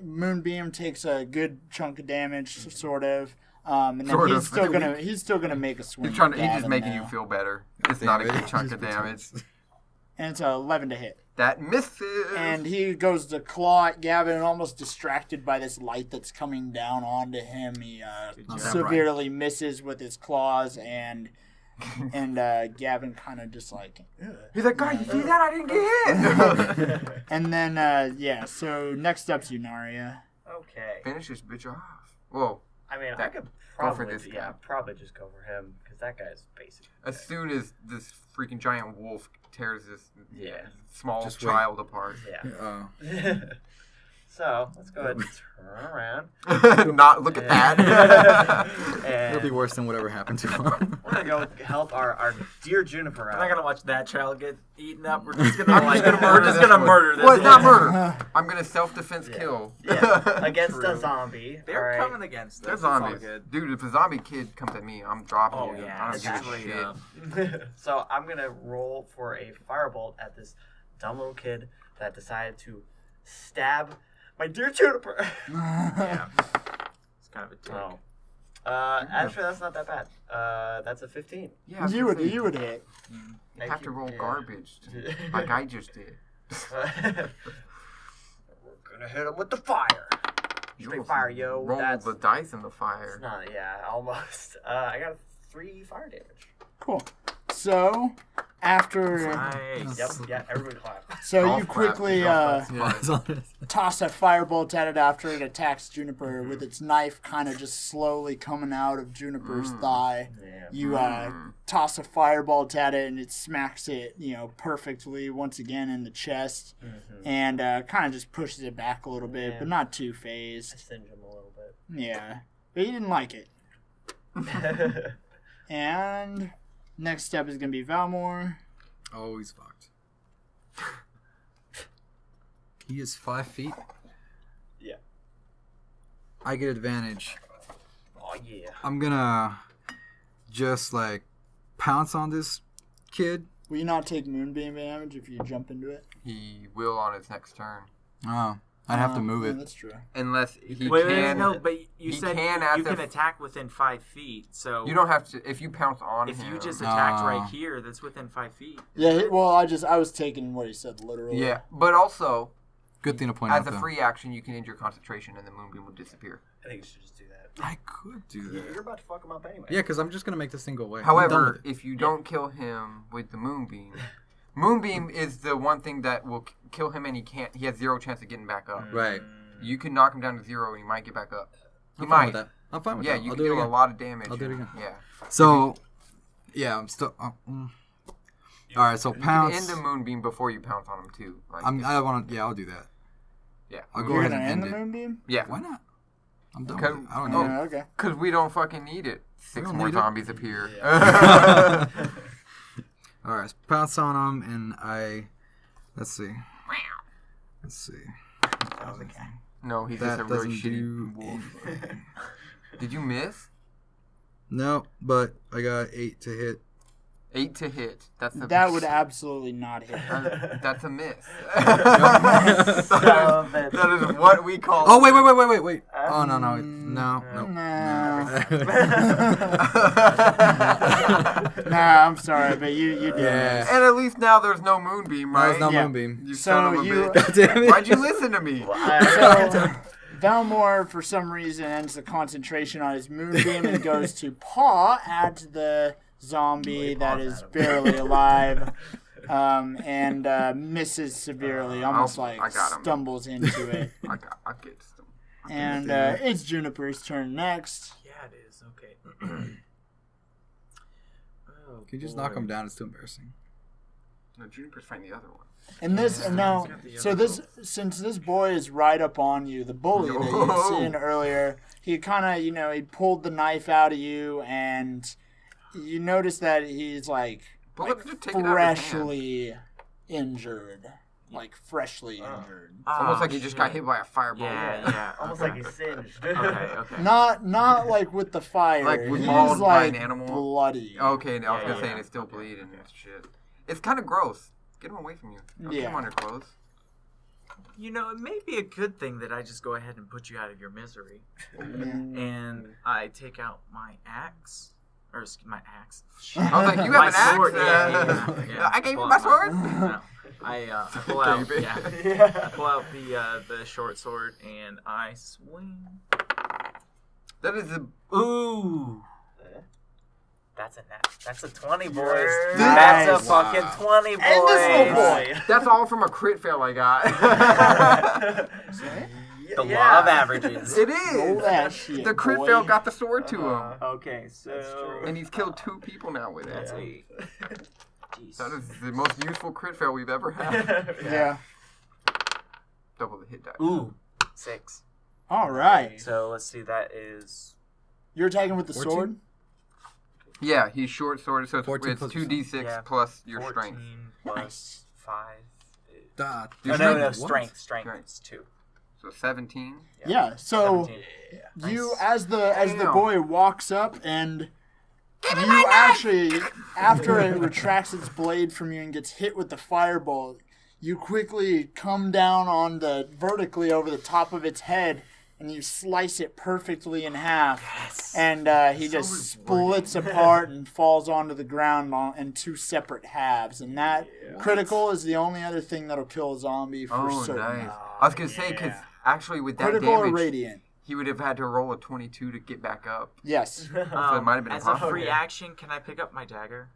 moonbeam, takes a good chunk of damage, sort of. And then Sort he's of. still gonna make a swing. He's at just Gavin making now. you feel better. It's Damn not a it. good chunk Just of between- damage. And it's a 11 to hit. That misses. And he goes to claw at Gavin, almost distracted by this light that's coming down onto him. He job. severely misses with his claws, and Gavin kind of just like. "Ugh." He's like, God, you see that? I didn't get hit. And then so next up's Yunaria. Okay. Finish this bitch off. Whoa. I mean, I That- could go for probably, this guy. yeah, probably just go for him because that guy's basic. As soon as this freaking giant wolf tears this Yeah. small Just wait. child apart. Yeah. So let's go ahead and turn around. Not look at that. And It'll be worse than whatever happened to him. we're gonna go help our dear Juniper out. I'm not gonna watch that child get eaten up. We're just gonna I'm like, just gonna murder we're just this gonna one. murder this. Well, it's not one. murder. I'm gonna self-defense Yeah. kill. Yeah, against True. a zombie. They're alright? coming against us. They're It's all zombies. good. Dude, if a zombie kid comes at me, I'm dropping Oh you. yeah, I don't give a straight shit. up. So I'm gonna roll for a firebolt at this dumb little kid that decided to stab my dear Juniper. Yeah. It's kind of a dick. Oh. Actually, that's not that bad. That's a 15. Yeah, I was You gonna would say, you would hit. You Thank have to you. roll Yeah. garbage, like I just did. We're gonna hit him with the fire. You Straight almost fire, yo. Roll That's the dice in the it's fire. not. Yeah, almost. I got 3 fire damage. Cool. So after Nice. Yep. Yeah. Everybody clap. so Golf you clap, quickly golf clap. Yeah, that's all it is. toss a firebolt at it after it attacks Juniper with its knife kind of just slowly coming out of Juniper's thigh. Yeah. You toss a firebolt at it and it smacks it, perfectly once again in the chest and kind of just pushes it back a little bit, Yeah. but not too I phased. singed him a little bit. Yeah, but he didn't like it. And next step is going to be Valmore. Oh, he's fucked. He is 5 feet. Yeah. I get advantage. Oh yeah. I'm gonna just pounce on this kid. Will you not take Moonbeam damage if you jump into it? He will on his next turn, Oh, I'd have to move Yeah, it. that's true. unless he Wait, can. no, but you he said can you after can f- attack within 5 feet. So You don't have to if you pounce on if him. you just attacked Ah. right here, that's within 5 feet. Yeah, well, I was taking what he said literally. yeah, but also Good thing to point as out, a though. free action, you can end your concentration and the moonbeam will disappear. I think you should just do that. I could do that. You're about to fuck him up anyway. Yeah, because I'm just gonna make this thing go away. I'm done However, with it. if you don't kill him with the moonbeam, moonbeam is the one thing that will kill him, and he has 0 chance of getting back up. Right. You can knock him down to 0, and he might get back up. He I'm fine might. with that. I'm fine with Yeah, that. you I'll can do it deal a again. lot of damage. I'll do it again. Yeah. So, yeah, I'm still. All right, so You can pounce. end the moonbeam before you pounce on him too. Like, I want to. Yeah, I'll do that. yeah. I'll go You're ahead gonna and end end the it. Moonbeam? Yeah. Why not? I'm done Because- with it. I don't oh. need Yeah, okay. Because we don't fucking need it. 6 don't more need it. zombies appear. it. All right, so pounce on him, and I. Let's see. Let's see. No, he's That just a really doesn't do shitty wolf. Did you miss? No, but I got 8 to hit. 8 to hit. That's a That would absolutely not hit. That's a miss. Stop it. that is what we call. Oh wait. Oh no. Nah, no. I'm sorry, but you did. Yeah. And at least now there's no moonbeam, right? There's no Yeah. moonbeam. You So son of a you- bitch. Damn it. Why'd you listen to me? So Valmore, for some reason, ends the concentration on his moonbeam and goes to paw at the zombie that is barely alive, and misses severely, almost I got him. stumbles into it. I get some. And it's Juniper's turn next. Yeah, it is. Okay. Oh, Can you just knock him down? It's too embarrassing. No, Juniper's fighting the other one. And this, Yeah, now, he's got the so other this, since this boy is right up on you, the bully that you had seen earlier, he kind of, he pulled the knife out of you, and you notice that he's Pull it, just take it out of his hand. freshly injured. Like, freshly injured. It's almost like he just got hit by a fireball. Yeah. Almost okay. like he's singed. Okay. Not like with the fire. Like He's mauled by an like animal? bloody. Okay, I was Yeah, gonna say, yeah. and it's still bleeding and shit. It's kind of gross. Get him away from you. Don't keep him Yeah. on your clothes. you know, it may be a good thing that I just go ahead and put you out of your misery. And I take out my axe. Or my axe. I was like, you My have an axe? sword, yeah. I gave you Pull my out sword? No. I pull out, Baby. I pull out the short sword and I swing. That is a... Ooh. That's a 20, boys. Nice. That's a Wow. fucking 20, boys. And this little boy. That's all from a crit fail I got. The law of averages. It Roll is. that shit, The crit boy. fail got the sword to him. Okay, so That's true. And he's killed 2 people now with it. that's a jeez. That is the most useful crit fail we've ever had. Yeah. Double the hit die. Ooh, 6. All right. So let's see. That is You're attacking with the 14? sword? Yeah, he's short sword, so 14 it's plus 2d6 yeah, plus your 14 strength. plus Nice. 5. Dot. Your Oh, strength- no, What? strength Strength. is 2. So 17. Yeah. So 17. you, Nice. as the Damn. boy walks up and you actually, after it retracts its blade from you and gets hit with the firebolt, you quickly come down on the vertically over the top of its head and you slice it perfectly in half. Yes. And he just splits apart and falls onto the ground in 2 separate halves. And that critical is the only other thing that'll kill a zombie for Oh, certain. nice. I was going to say, because actually with that Critical or damage, radiant? he would have had to roll a 22 to get back up. Yes. So it might have been as impossible. a free action, can I pick up my dagger?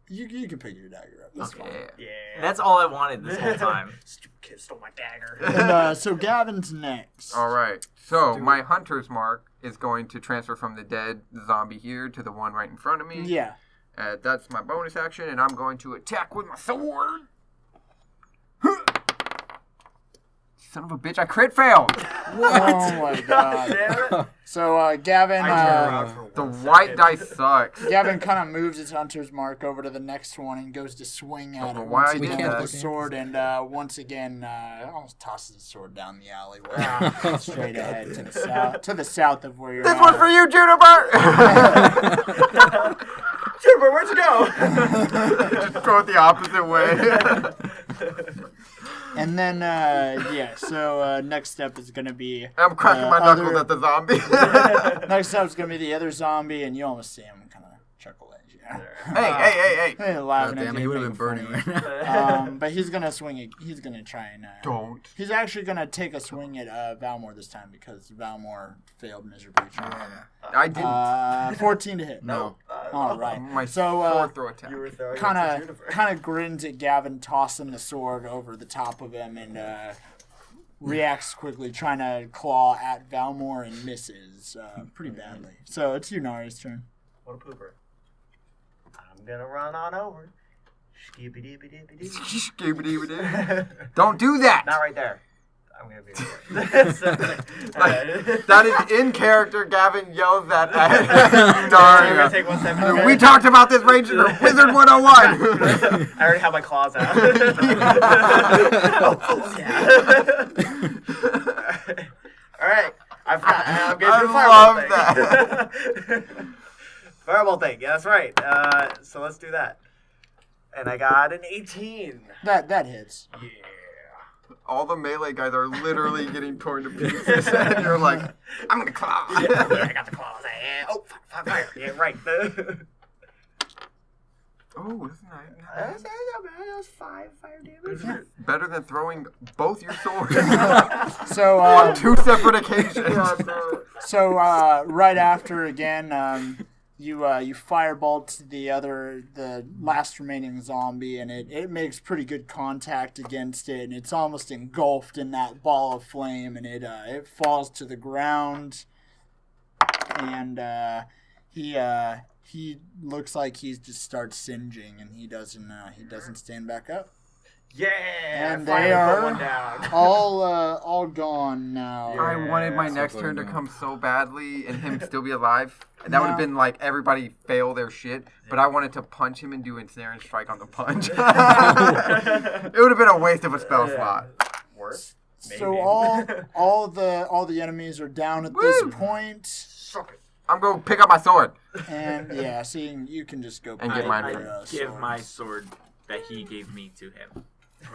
You can pick your dagger up. That's fine. Yeah. Yeah. That's all I wanted this whole time. Stupid kid stole my dagger. And so Gavin's next. All right. So my hunter's mark is going to transfer from the dead zombie here to the one right in front of me. Yeah. That's my bonus action, and I'm going to attack with my sword. Son of a bitch, I crit failed. Oh my god. Damn it. So Gavin, I turn around for The 1 white second. dice sucks. Gavin kind of moves his hunter's mark over to the next one and goes to swing at know it why once I again did with that. the sword, and once again almost tosses the sword down the alleyway, Ah. straight ahead to the south of where you're This at. one's for you, Juniper. Juniper, where'd you go? Just throw it the opposite way. And then so next step is gonna be I'm cracking my knuckles other- at the zombie. next step is gonna be the other zombie, and you almost see him kind of chuckle at you. hey. Hey, laughing God at damn it, you, he would have making been burning fun of you. right now. But he's gonna swing it. He's gonna try and. Don't. He's actually gonna take a swing at Valmore this time because Valmore failed miserably. I didn't. 14 to hit. No. All right. My So sword throw attack. You were throwing kind it to of Juniper. grins at Gavin, tossing the sword over the top of him, and reacts quickly, trying to claw at Valmore and misses pretty badly. So it's Yunari's turn. What a pooper. I'm gonna run on over. Skibidi-bidi-bidi. Don't do that. Not right there. I'm gonna be there. So, That is in character. Gavin yells that at I'm gonna take 1 step. We talked about this Ranger Wizard 101. I already have my claws out. Yeah. All right. I'm gonna do I fireball thing. Fireball thing. Yeah, that's right. So let's do that. And I got an 18. That hits. Yeah. All the melee guys are literally getting torn to pieces, and you're like, I'm gonna claw. Yeah, I got the claws. Yeah. Oh, fire. Yeah, right. Oh, that's nice. That was 5 fire damage. Better than throwing both your swords So on 2 separate occasions. So right after again, you firebolt the last remaining zombie, and it makes pretty good contact against it, and it's almost engulfed in that ball of flame, and it falls to the ground, and he looks like he just starts singeing, and he doesn't stand back up. Yeah. And finally they put are one down. all gone now. I wanted my so next far turn to down. come so badly and him still be alive. That would have been like everybody fail their shit, but I wanted to punch him and do ensnare and strike on the punch. It would have been a waste of a spell slot. Worse. So Maybe. all the enemies are down at this point, Suck it. I'm going to pick up my sword. and seeing you can just go And pick get mine up from your, Give swords. my sword that he gave me to him.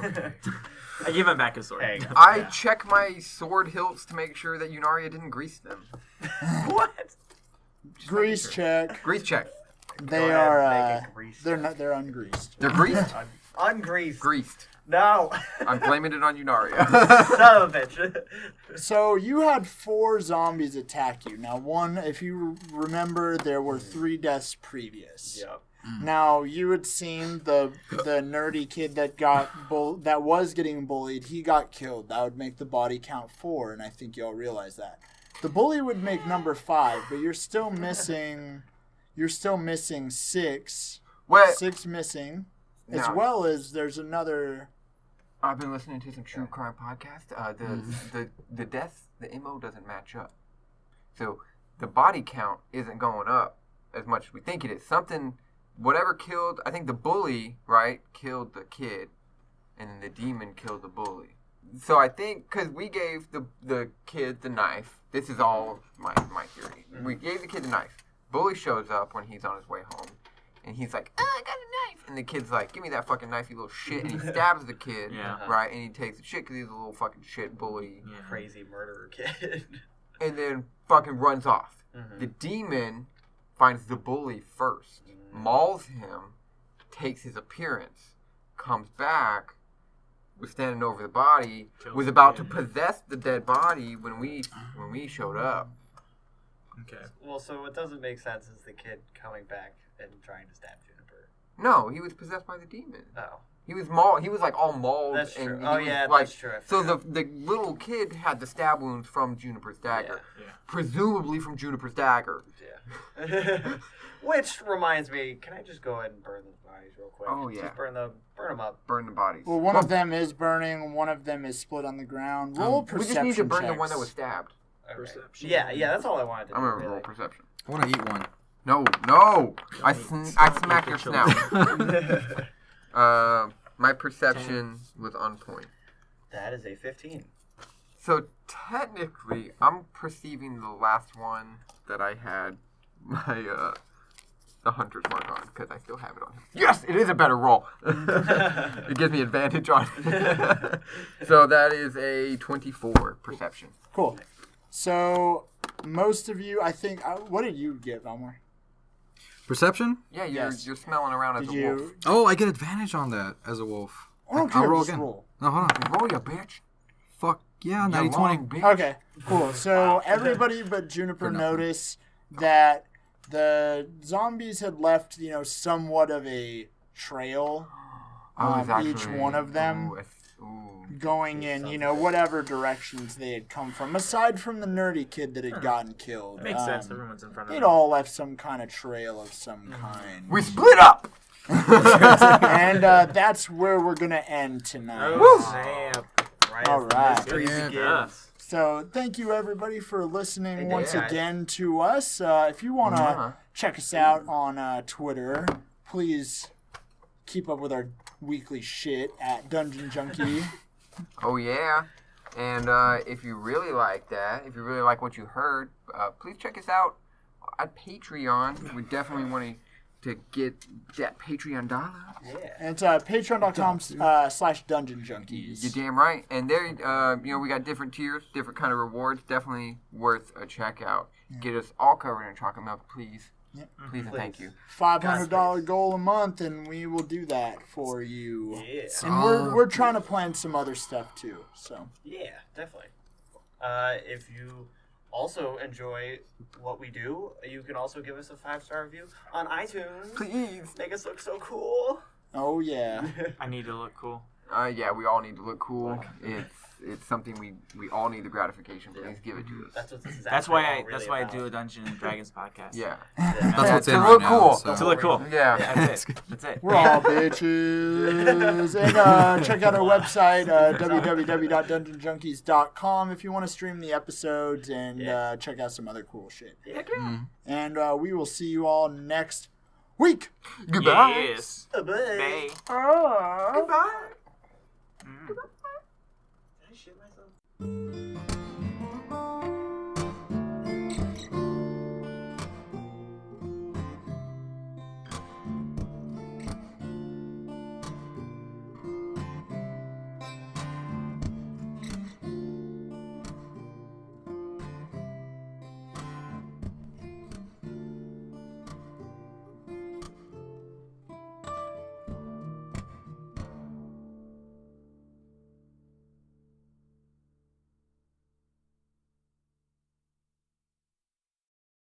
I give him back his sword. Hey. I check my sword hilts to make sure that Yunaria didn't grease them. What? Grease check. Grease check. They Go ahead, are. make a grease They're check. not. They're ungreased. They're greased? Ungreased. Greased. No. I'm blaming it on Yunaria. Son of a bitch. So you had 4 zombies attack you. Now, one, if you remember, there were 3 deaths previous. Yep. Now you had seen the nerdy kid that that was getting bullied. He got killed. That would make the body count 4, and I think y'all realize that. The bully would make number 5, but you're still missing. You're still missing 6. What? 6 missing, as No. well as there's another. I've been listening to some true crime podcasts. The deaths, the MO doesn't match up. So the body count isn't going up as much as we think it is. Whatever killed, I think the bully, right, killed the kid, and then the demon killed the bully. So I think, because we gave the kid the knife, this is all my theory. We gave the kid the knife. Bully shows up when he's on his way home, and he's like, I got a knife. And the kid's like, give me that fucking knife, you little shit. And he stabs the kid, Yeah. right, and he takes the shit because he's a little fucking shit bully. Yeah. Crazy murderer kid. And then fucking runs off. Mhm. The demon finds the bully first, mauls him, takes his appearance, comes back, was standing over the body, Kills was the about to kid. possess the dead body when we showed up. Okay. Well, so what doesn't make sense is the kid coming back and trying to stab Juniper. No, he was possessed by the demon. Oh. He was mauled. He was like all mauled. That's and true. he Oh, was, yeah, like, that's true. I So forgot. the little kid had the stab wounds from Juniper's dagger, Yeah. presumably from Juniper's dagger. Yeah. Which reminds me, can I just go ahead and burn those bodies real quick? Oh, yeah. Just burn them up. Burn the bodies. Well, one of them is burning. One of them is split on the ground. Roll we perception just need to burn the checks. one that was stabbed. Okay. Perception. Yeah, that's all I wanted to I'm do. gonna roll Really. perception. I want to eat one. No. I smacked your snout. My perception was on point. That is a 15. So technically, I'm perceiving the last one that I had my the hunter's mark on because I still have it on him. Yes, it is a better roll. It gives me advantage on it. So that is a 24 perception. Cool. So most of you, I think. What did you get, Valmore? Perception? Yeah, Yes. you're smelling around as Did a wolf. you? Oh, I get advantage on that as a wolf. I don't I'll care. roll Just again. roll. No, hold on. Roll, you bitch. Fuck yeah, You 90 20. long bitch. Okay, cool. So everybody but Juniper For nothing. noticed that the zombies had left, somewhat of a trail Oh, it's each actually- one of them. Ooh. going in, whatever directions they had come from, aside from the nerdy kid that had gotten killed. That makes sense. Everyone's in front of They'd them. all left some kind of trail of some kind. We split up. And that's where we're going to end tonight. Oh, snap. Right All as the right. mystery Yeah. begins. Yes. So thank you, everybody, for listening Hey, once guys. again to us. If you want to Uh-huh. check us out on Twitter, please keep up with our weekly shit at Dungeon Junkie. Oh yeah. And if you really like that, if you really like what you heard, please check us out at Patreon. We definitely want to get that Patreon dollar. Yeah. And it's patreon.com/Dungeon You're Junkies. damn right. And there, we got different tiers, different kind of rewards. Definitely worth a check out. Get us all covered in chocolate milk, please. Yep. Please and thank you. $500 goal a month, and we will do that for you. Yeah. And we're trying to plan some other stuff too. So Yeah, definitely. If you also enjoy what we do, you can also give us a 5-star review on iTunes. Please. Make us look so cool. oh yeah. I need to look cool. Yeah, we all need to look cool. It's something we all need the gratification. Please give it to us. That's what this is. That's after why all I really that's why I about. do a Dungeons and Dragons podcast. Yeah. That's Yeah. what's to in look right cool. now. So. To look cool. Yeah. That's it. That's it. We're all bitches. And check out our website, www.dungeonjunkies.com, if you want to stream the episodes and Yeah. check out some other cool shit. Yeah. And we will see you all next week. Goodbye. Yes. Bye. Bye. Goodbye. Mm. Did I shit myself?